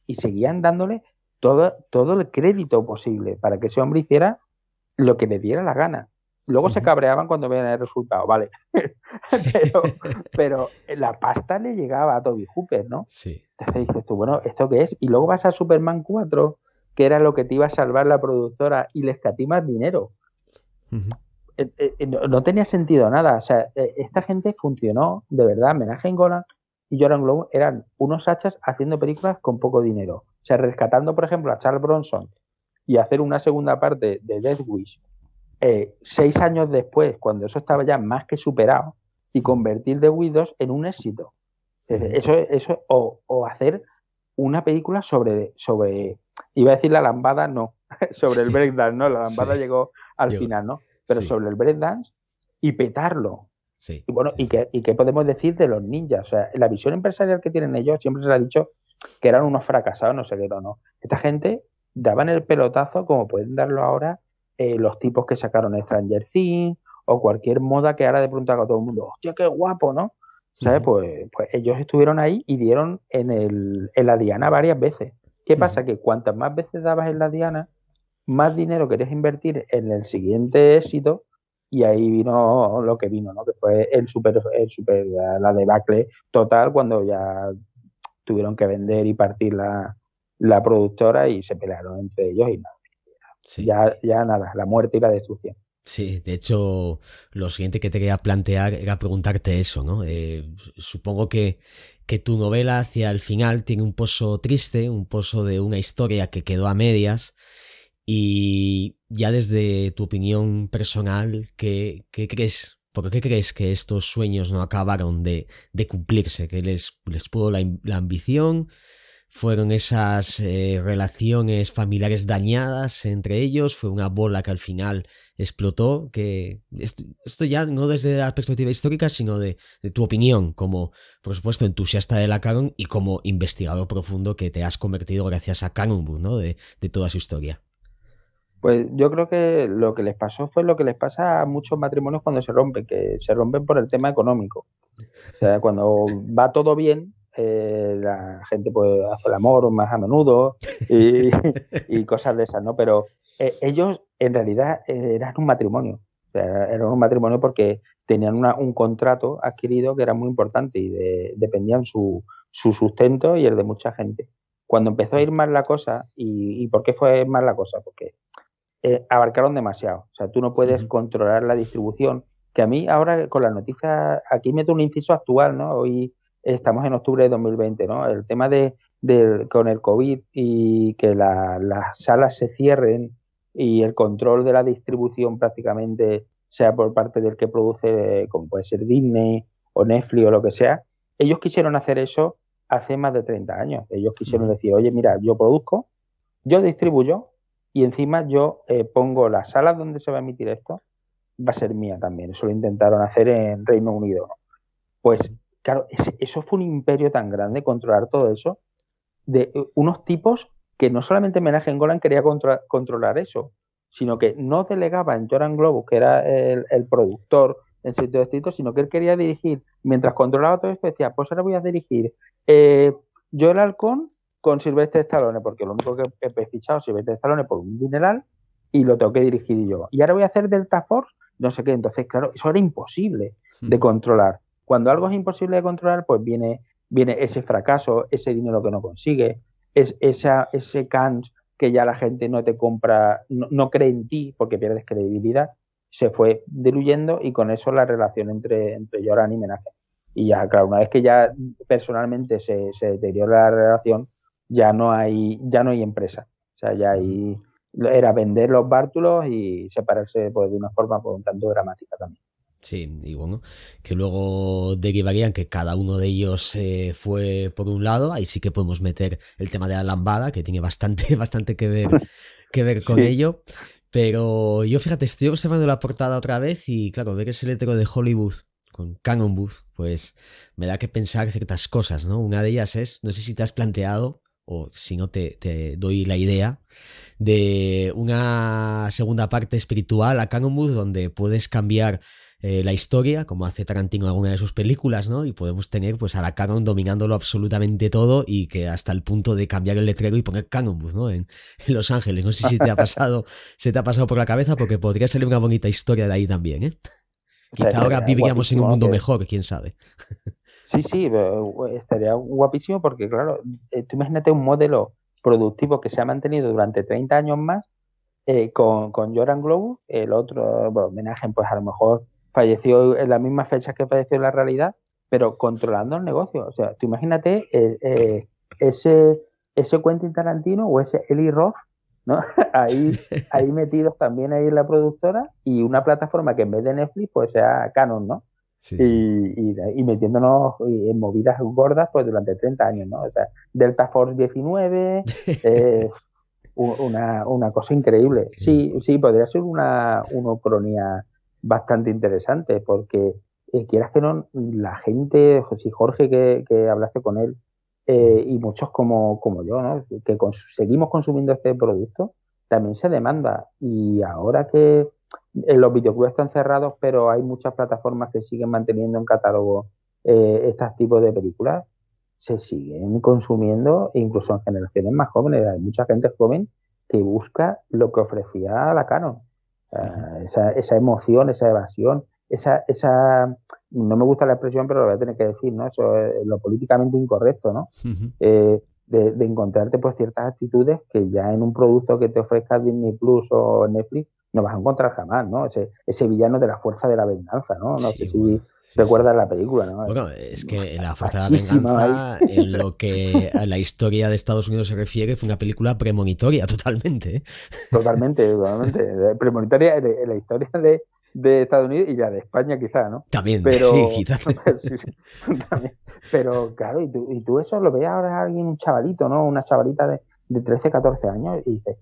y seguían dándole todo el crédito posible para que ese hombre hiciera lo que le diera la gana. Luego se cabreaban cuando veían el resultado, vale. pero la pasta le llegaba a Tobe Hooper, ¿no? Sí. Entonces dices tú, bueno, ¿esto qué es? Y luego vas a Superman 4, que era lo que te iba a salvar la productora, y le escatimas dinero. No tenía sentido nada. O sea, esta gente funcionó, de verdad. Menahem Golan y Joran Globus eran unos hachas haciendo películas con poco dinero. O sea, rescatando, por ejemplo, a Charles Bronson y hacer una segunda parte de Death Wish 6 años después, cuando eso estaba ya más que superado, y convertir The Widows en un éxito. Eso o hacer una película sobre iba a decir la lambada, no, sobre el breakdance, ¿no? La lambada llegó al final, ¿no? Pero sobre el breakdance y petarlo. Sí, y bueno, ¿y qué podemos decir de los ninjas? O sea, la visión empresarial que tienen ellos, siempre se les ha dicho que eran unos fracasados, no sé qué, no. Esta gente daban el pelotazo como pueden darlo ahora los tipos que sacaron Stranger Things o cualquier moda que ahora de pronto haga todo el mundo, hostia, qué guapo, ¿no? ¿Sabes? Pues ellos estuvieron ahí y dieron en la diana varias veces. ¿Qué pasa? Que cuantas más veces dabas en la diana, más dinero querías invertir en el siguiente éxito, y ahí vino lo que vino, ¿no? Que fue la debacle total cuando ya tuvieron que vender y partir la productora y se pelearon entre ellos y nada. Sí. Ya nada, la muerte y la destrucción. Sí, de hecho, lo siguiente que te quería plantear era preguntarte eso, ¿no? Supongo que tu novela hacia el final tiene un pozo triste, un pozo de una historia que quedó a medias, y ya desde tu opinión personal, ¿qué crees? ¿Por qué crees que estos sueños no acabaron de cumplirse? ¿Que les pudo la ambición? ¿Fueron esas relaciones familiares dañadas entre ellos? ¿Fue una bola que al final explotó? Que esto ya no desde la perspectiva histórica, sino de tu opinión como, por supuesto, entusiasta de la Canon y como investigador profundo que te has convertido gracias a Cannon Book, ¿no? De toda su historia. Pues yo creo que lo que les pasó fue lo que les pasa a muchos matrimonios cuando se rompen, que se rompen por el tema económico. O sea, cuando va todo bien, la gente pues hace el amor más a menudo y cosas de esas, ¿no? Pero ellos en realidad eran un matrimonio. O sea, eran un matrimonio porque tenían un contrato adquirido que era muy importante y dependían su sustento y el de mucha gente. Cuando empezó a ir mal la cosa, ¿y por qué fue mal la cosa? Porque abarcaron demasiado. O sea, tú no puedes controlar la distribución. Que a mí ahora con las noticias, aquí meto un inciso actual, ¿no? Hoy estamos en octubre de 2020, ¿no? El tema con el COVID y que las salas se cierren y el control de la distribución prácticamente sea por parte del que produce, como puede ser Disney o Netflix o lo que sea, ellos quisieron hacer eso hace más de 30 años. Ellos quisieron decir, oye, mira, yo produzco, yo distribuyo y encima yo pongo las salas donde se va a emitir esto, va a ser mía también. Eso lo intentaron hacer en Reino Unido, ¿no? Pues claro, eso fue un imperio tan grande, controlar todo eso, de unos tipos que no solamente Menachem Golan quería controlar eso, sino que no delegaba en Joran Globus, que era el productor en sitio escrito, sino que él quería dirigir, mientras controlaba todo esto, decía, pues ahora voy a dirigir Yo el Halcón con Sylvester Stallone, porque lo único que he fichado es Sylvester Stallone por un dineral y lo tengo que dirigir yo. Y ahora voy a hacer Delta Force, no sé qué. Entonces, claro, eso era imposible de controlar. Cuando algo es imposible de controlar, pues viene ese fracaso, ese dinero que no consigue, ese cans que ya la gente no te compra, no cree en ti porque pierdes credibilidad, se fue diluyendo y con eso la relación entre Joran y Menachem. Y ya, claro, una vez que ya personalmente se deteriora la relación, ya no hay empresa. O sea, ya era vender los bártulos y separarse pues, de una forma pues, un tanto dramática también. Sí, y bueno, que luego derivarían que cada uno de ellos fue por un lado, ahí sí que podemos meter el tema de la lambada, que tiene bastante que ver con ello, pero yo fíjate, estoy observando la portada otra vez y claro, ver ese letrero de Hollywood con Cannon Booth, pues me da que pensar ciertas cosas, ¿no? Una de ellas es, no sé si te has planteado, o si no te doy la idea, de una segunda parte espiritual a Cannon Booth donde puedes cambiar la historia, como hace Tarantino en alguna de sus películas, ¿no? Y podemos tener pues a la Canon dominándolo absolutamente todo y que hasta el punto de cambiar el letrero y poner Cannon Booth, ¿no? En Los Ángeles. No sé si se te ha pasado por la cabeza porque podría salir una bonita historia de ahí también, ¿eh? Quizá ahora viviríamos en un mundo mejor, quién sabe. Sí, estaría guapísimo porque, claro, tú imagínate un modelo productivo que se ha mantenido durante 30 años más con Joran Globus, el otro, bueno, Menachem, pues a lo mejor falleció en las mismas fechas que falleció en la realidad, pero controlando el negocio. O sea, tú imagínate ese Quentin Tarantino o ese Eli Roth, ¿no? ahí metidos también ahí en la productora y una plataforma que en vez de Netflix pues sea Canon, ¿no? Sí. Y metiéndonos en movidas gordas pues durante 30 años, ¿no? O sea, Delta Force 19, una cosa increíble. Sí, podría ser una ucronía bastante interesante porque quieras que no, la gente, si Jorge que hablaste con él y muchos como yo, ¿no? Que seguimos consumiendo este producto, también se demanda y ahora que los videoclubs están cerrados pero hay muchas plataformas que siguen manteniendo en catálogo estos tipos de películas, se siguen consumiendo incluso en generaciones más jóvenes. Hay mucha gente joven que busca lo que ofrecía la Canon. Esa emoción, esa evasión, esa no me gusta la expresión, pero lo voy a tener que decir, ¿no? Eso es lo políticamente incorrecto, ¿no? De encontrarte pues ciertas actitudes que ya en un producto que te ofrezca Disney Plus o Netflix no vas a encontrar jamás, ¿no? Ese villano de la fuerza de la venganza, ¿no? No sé si recuerdas la película, ¿no? Bueno, es que La fuerza de la venganza, en lo que a la historia de Estados Unidos se refiere, fue una película premonitoria, totalmente, ¿eh? Totalmente. Premonitoria en la historia de Estados Unidos y la de España quizá, ¿no? También, pero, sí, quizás. Sí, también. Pero claro, y tú eso lo ves ahora a alguien, un chavalito, ¿no? Una chavalita de 13, 14 años y dices,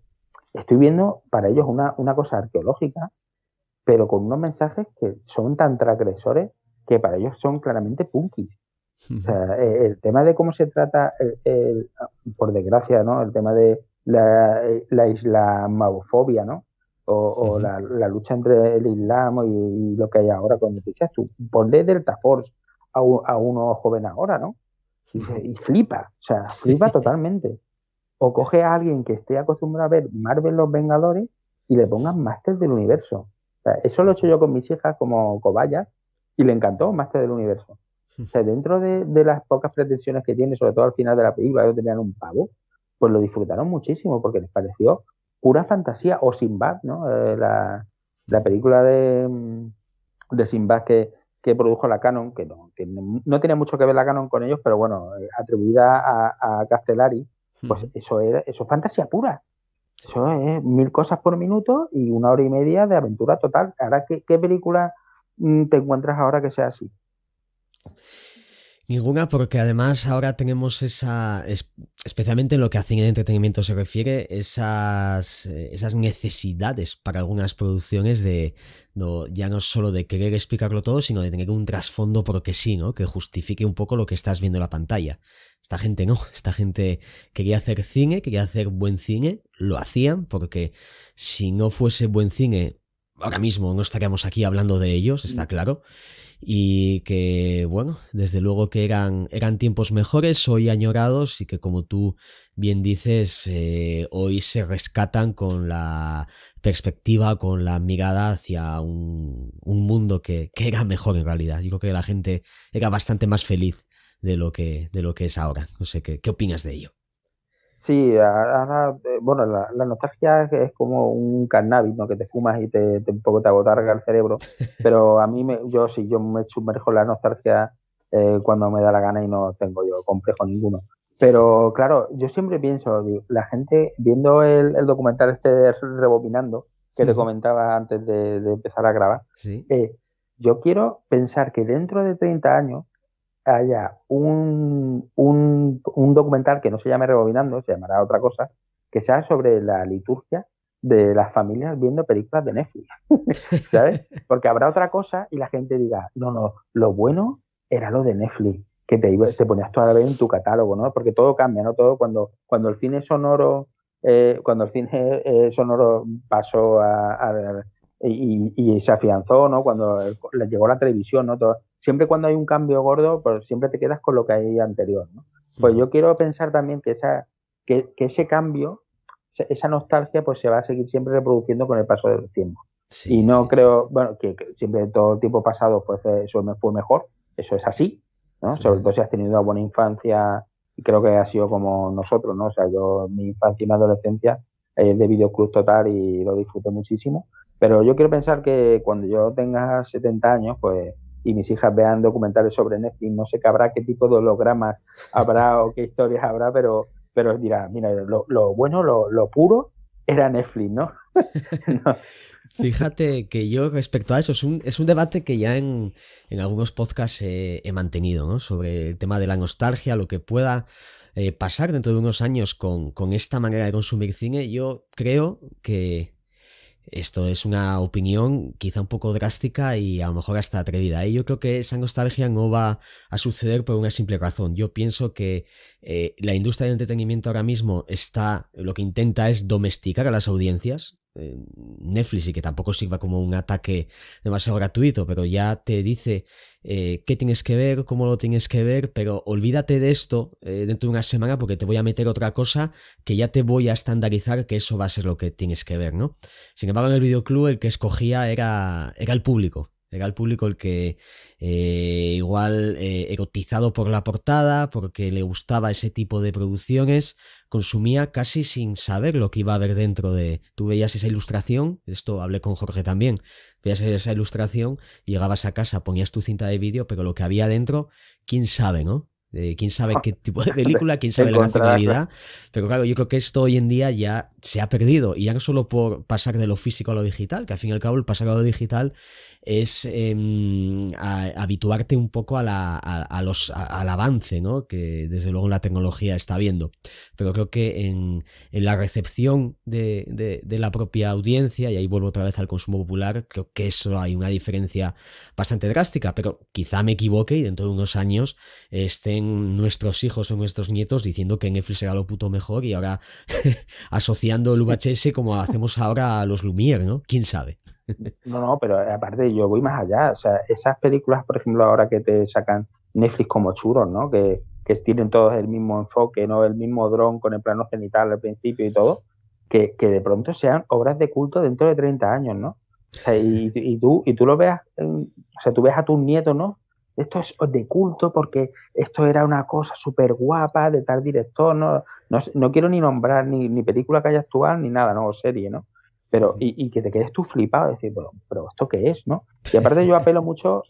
estoy viendo para ellos una cosa arqueológica, pero con unos mensajes que son tan transgresores que para ellos son claramente punkis. O sea, el tema de cómo se trata, por desgracia, ¿no? El tema de la islamofobia, ¿no? O la lucha entre el islam y lo que hay ahora con noticias. Tú ponle Delta Force a uno joven ahora, ¿no? Y flipa, o sea, flipa totalmente. O coge a alguien que esté acostumbrado a ver Marvel Los Vengadores y le pongan Máster del Universo. O sea, eso lo he hecho yo con mis hijas como cobayas y le encantó Máster del Universo. O sea, dentro de las pocas pretensiones que tiene, sobre todo al final de la película, ellos tenían un pavo, pues lo disfrutaron muchísimo porque les pareció pura fantasía. O Sinbad, ¿no? La película de Sinbad que produjo la Canon, que no tiene mucho que ver la Canon con ellos, pero bueno, atribuida a Castellari, pues eso es fantasía pura. Eso es 1000 cosas por minuto y 1 hora y media de aventura total. Ahora, ¿qué película te encuentras ahora que sea así? Ninguna, porque además ahora tenemos especialmente en lo que a cine de entretenimiento se refiere, esas necesidades para algunas producciones ya no solo de querer explicarlo todo, sino de tener un trasfondo porque sí, ¿no? Que justifique un poco lo que estás viendo en la pantalla. Esta gente no, esta gente quería hacer cine, quería hacer buen cine, lo hacían, porque si no fuese buen cine, ahora mismo no estaríamos aquí hablando de ellos, está claro. Y que, bueno, desde luego que eran tiempos mejores, hoy añorados y que, como tú bien dices, hoy se rescatan con la perspectiva, con la mirada hacia un mundo que era mejor en realidad. Yo creo que la gente era bastante más feliz de lo que es ahora. No sé, ¿qué opinas de ello? Sí, ahora, bueno, la nostalgia es como un cannabis, ¿no? Que te fumas y un poco te abotarga el cerebro, pero a mí, yo me sumerjo en la nostalgia cuando me da la gana y no tengo yo complejo ninguno. Pero claro, yo siempre pienso, digo, la gente viendo el documental este de Rebobinando, que te comentaba antes de empezar a grabar, Sí. yo quiero pensar que dentro de 30 años haya un documental que no se llame Rebobinando, se llamará otra cosa, que sea sobre la liturgia de las familias viendo películas de Netflix, ¿sabes? Porque habrá otra cosa y la gente diga, no, no, lo bueno era lo de Netflix, que te ponías tú a ver en tu catálogo, ¿no? Porque todo cambia, ¿no? Todo cuando el cine sonoro, sonoro pasó y se afianzó, ¿no? Cuando le llegó la televisión, ¿no? Siempre cuando hay un cambio gordo, pues siempre te quedas con lo que hay anterior, ¿no? Pues yo quiero pensar también que ese cambio, esa nostalgia, pues se va a seguir siempre reproduciendo con el paso del tiempo. Y Sí. no creo, bueno, que siempre todo el tiempo pasado fue mejor, eso es así, ¿no? Sobre todo si has tenido una buena infancia, y creo que ha sido como nosotros, ¿no? O sea, yo mi infancia y mi adolescencia de videoclub total y lo disfruté muchísimo. Pero yo quiero pensar que cuando yo tenga 70 años, pues, y mis hijas vean documentales sobre Netflix, no sé qué habrá, qué tipo de hologramas habrá o qué historias habrá, pero dirá, mira, lo bueno, lo puro era Netflix, ¿no? No. Fíjate que yo respecto a eso, es un debate que ya en algunos podcasts he mantenido, ¿no? Sobre el tema de la nostalgia, lo que pueda pasar dentro de unos años con esta manera de consumir cine. Yo creo que esto es una opinión quizá un poco drástica y a lo mejor hasta atrevida. Yo creo que esa nostalgia no va a suceder por una simple razón. Yo pienso que la industria del entretenimiento ahora mismo lo que intenta es domesticar a las audiencias. Netflix, y que tampoco sirva como un ataque demasiado gratuito, pero ya te dice qué tienes que ver, cómo lo tienes que ver, pero olvídate de esto dentro de una semana porque te voy a meter otra cosa que ya te voy a estandarizar que eso va a ser lo que tienes que ver, ¿no? Sin embargo, en el videoclub el que escogía era el público. Era el público el que igual erotizado por la portada, porque le gustaba ese tipo de producciones, consumía casi sin saber lo que iba a haber dentro de... Tú veías esa ilustración, esto hablé con Jorge también, veías esa ilustración, llegabas a casa, ponías tu cinta de vídeo, pero lo que había dentro, quién sabe, ¿no? Quién sabe qué tipo de película, quién sabe la nacionalidad, pero claro, yo creo que esto hoy en día ya se ha perdido, y ya no solo por pasar de lo físico a lo digital, que al fin y al cabo el pasar a lo digital es habituarte un poco al avance, ¿no? Que desde luego la tecnología está viendo, pero creo que en la recepción de la propia audiencia, y ahí vuelvo otra vez al consumo popular, creo que eso hay una diferencia bastante drástica, pero quizá me equivoque y dentro de unos años estén nuestros hijos o nuestros nietos diciendo que Netflix era lo puto mejor y ahora asociando el VHS como hacemos ahora a los Lumière, ¿no? ¿Quién sabe? No, pero aparte yo voy más allá. O sea, esas películas, por ejemplo, ahora que te sacan Netflix como churos, ¿no? Que tienen todos el mismo enfoque, ¿no? El mismo dron con el plano cenital al principio y todo, que de pronto sean obras de culto dentro de 30 años, ¿no? O sea, y tú lo veas, o sea, tú ves a tus nietos, ¿no? Esto es de culto porque esto era una cosa súper guapa de tal director, ¿no? No quiero ni nombrar ni película que haya actual ni nada, ¿no? O serie, ¿no? Pero, y que te quedes tú flipado, decir, pero ¿esto qué es, no? Y aparte yo apelo mucho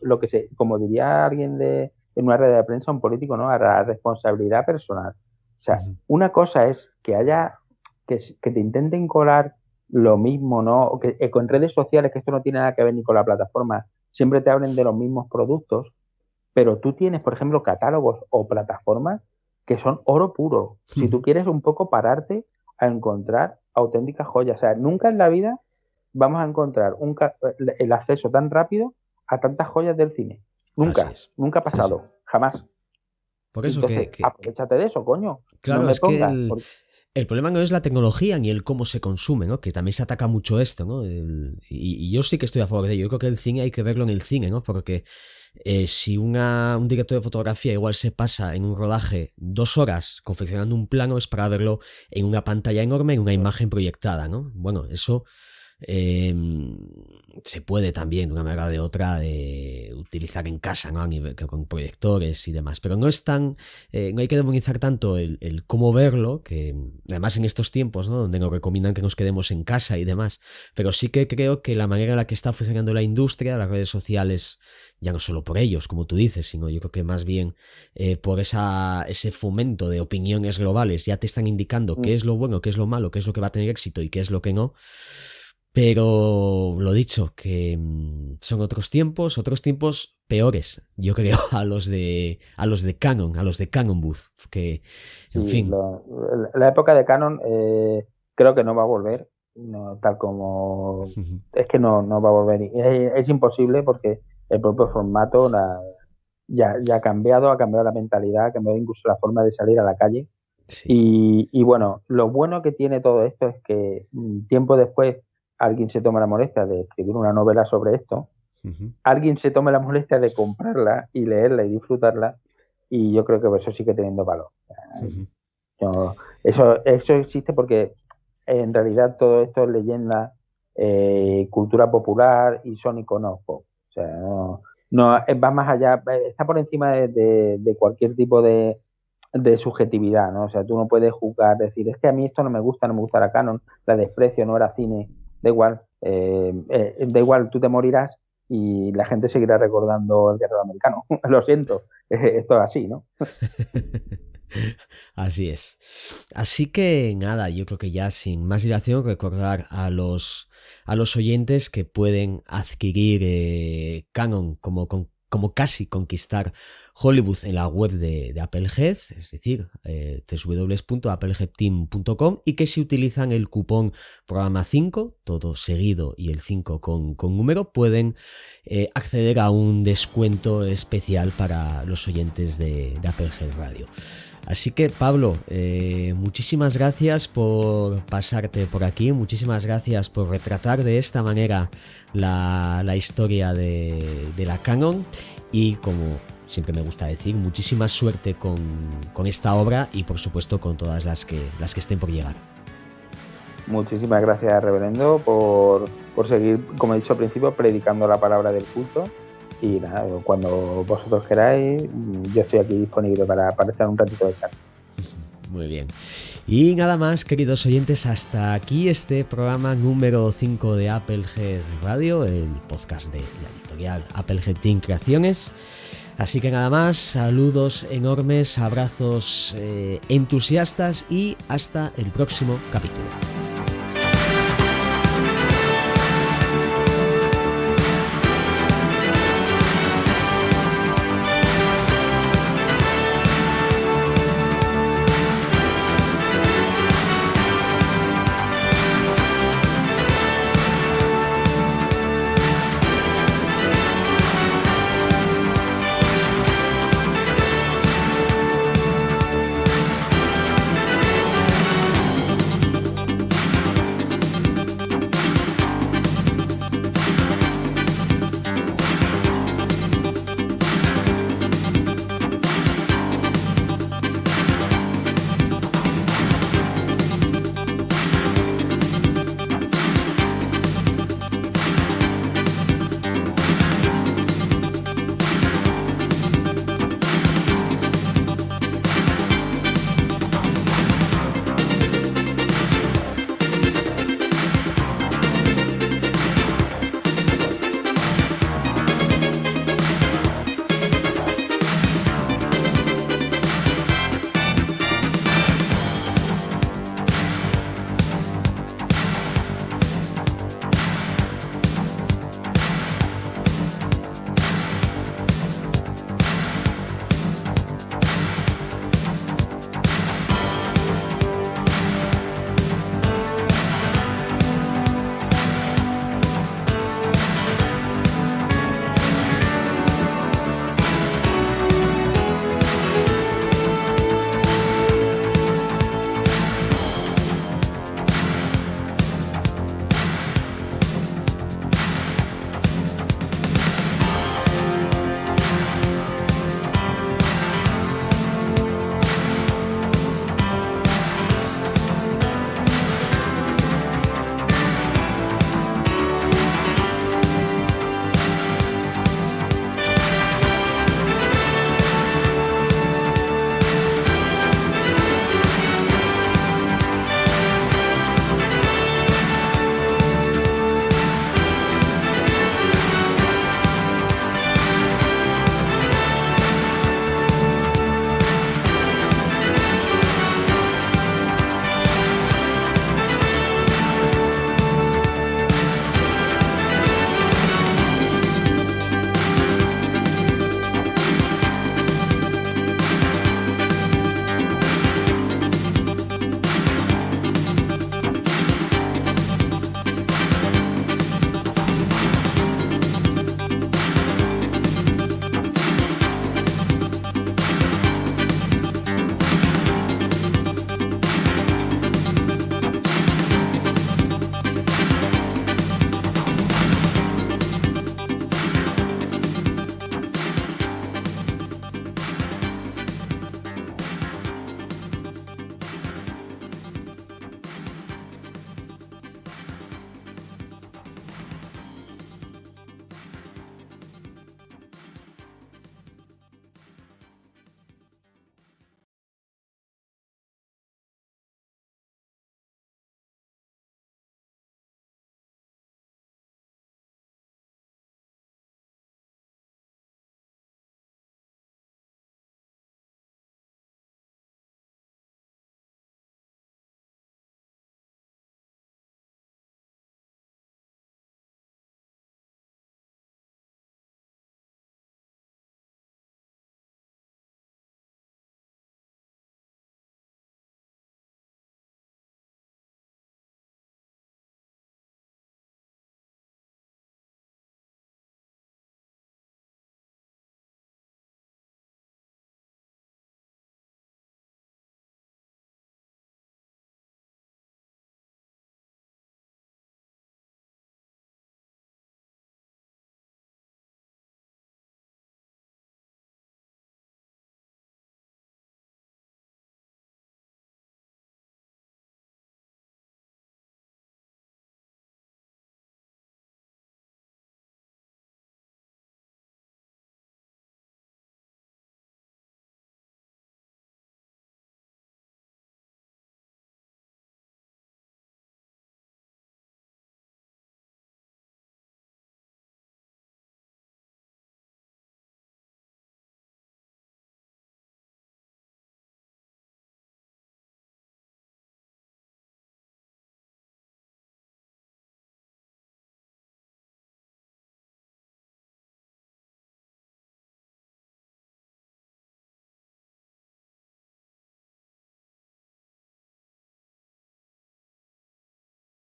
como diría alguien en una red de prensa, un político, ¿no? A la responsabilidad personal. O sea, una cosa es que haya que te intenten colar lo mismo, ¿no? O que con redes sociales, que esto no tiene nada que ver ni con la plataforma, siempre te hablen de los mismos productos, pero tú tienes, por ejemplo, catálogos o plataformas que son oro puro. Si tú quieres un poco pararte a encontrar auténticas joyas. O sea, nunca en la vida vamos a encontrar el acceso tan rápido a tantas joyas del cine. Nunca ha pasado, jamás. Por eso entonces, aprovechate de eso, coño. Claro, no me es pongas, que el problema no es la tecnología ni el cómo se consume, ¿no? Que también se ataca mucho esto, ¿no? Y yo sí que estoy a favor de ello. Yo creo que el cine hay que verlo en el cine, ¿no? Porque si un director de fotografía igual se pasa en un rodaje 2 horas confeccionando un plano, es para verlo en una pantalla enorme, en una imagen proyectada, ¿no? Bueno, eso se puede también de una manera o de otra utilizar en casa, ¿no? Con proyectores y demás, pero no es tan no hay que demonizar tanto el cómo verlo, que además en estos tiempos, ¿no? Donde nos recomiendan que nos quedemos en casa y demás, pero sí que creo que la manera en la que está funcionando la industria, las redes sociales, ya no solo por ellos, como tú dices, sino yo creo que más bien por ese fomento de opiniones globales, ya te están indicando qué es lo bueno, qué es lo malo, qué es lo que va a tener éxito y qué es lo que no. Pero lo dicho, que son otros tiempos peores, yo creo, a los de Canon, a los de Canon Booth, que, en fin. La época de Canon creo que no va a volver, no, tal como... Es que no va a volver. Es imposible porque el propio formato ya ha cambiado la mentalidad, ha cambiado incluso la forma de salir a la calle. Sí. Y bueno, lo bueno que tiene todo esto es que tiempo después alguien se toma la molestia de escribir una novela sobre esto, alguien se toma la molestia de comprarla y leerla y disfrutarla, y yo creo que eso sigue teniendo valor. Eso existe porque en realidad todo esto es leyenda, cultura popular y son iconos pop. O sea, no va más allá, está por encima de cualquier tipo de subjetividad, ¿no? O sea, tú no puedes juzgar, decir, es que a mí esto no me gusta la Canon, la desprecio, no era cine. Da igual, tú te morirás y la gente seguirá recordando el guerrero americano. Lo siento, esto es así, ¿no? Así es. Así que nada, yo creo que ya sin más dilación recordar a los oyentes que pueden adquirir Canon como casi conquistar Hollywood en la web de Applehead, es decir, www.appleheadteam.com, y que si utilizan el cupón programa 5, todo seguido y el 5 con número, pueden acceder a un descuento especial para los oyentes de Applehead Radio. Así que, Pablo, muchísimas gracias por pasarte por aquí, muchísimas gracias por retratar de esta manera la historia de la Canon, y como siempre me gusta decir, muchísima suerte con esta obra y por supuesto con todas las que estén por llegar. Muchísimas gracias, reverendo, por seguir, como he dicho al principio, predicando la palabra del culto. Y nada, cuando vosotros queráis, yo estoy aquí disponible para echar un ratito de charla. Muy bien. Y nada más, queridos oyentes, hasta aquí este programa número 5 de Applehead Radio, el podcast de la editorial Applehead Team Creaciones. Así que nada más, saludos enormes, abrazos entusiastas y hasta el próximo capítulo.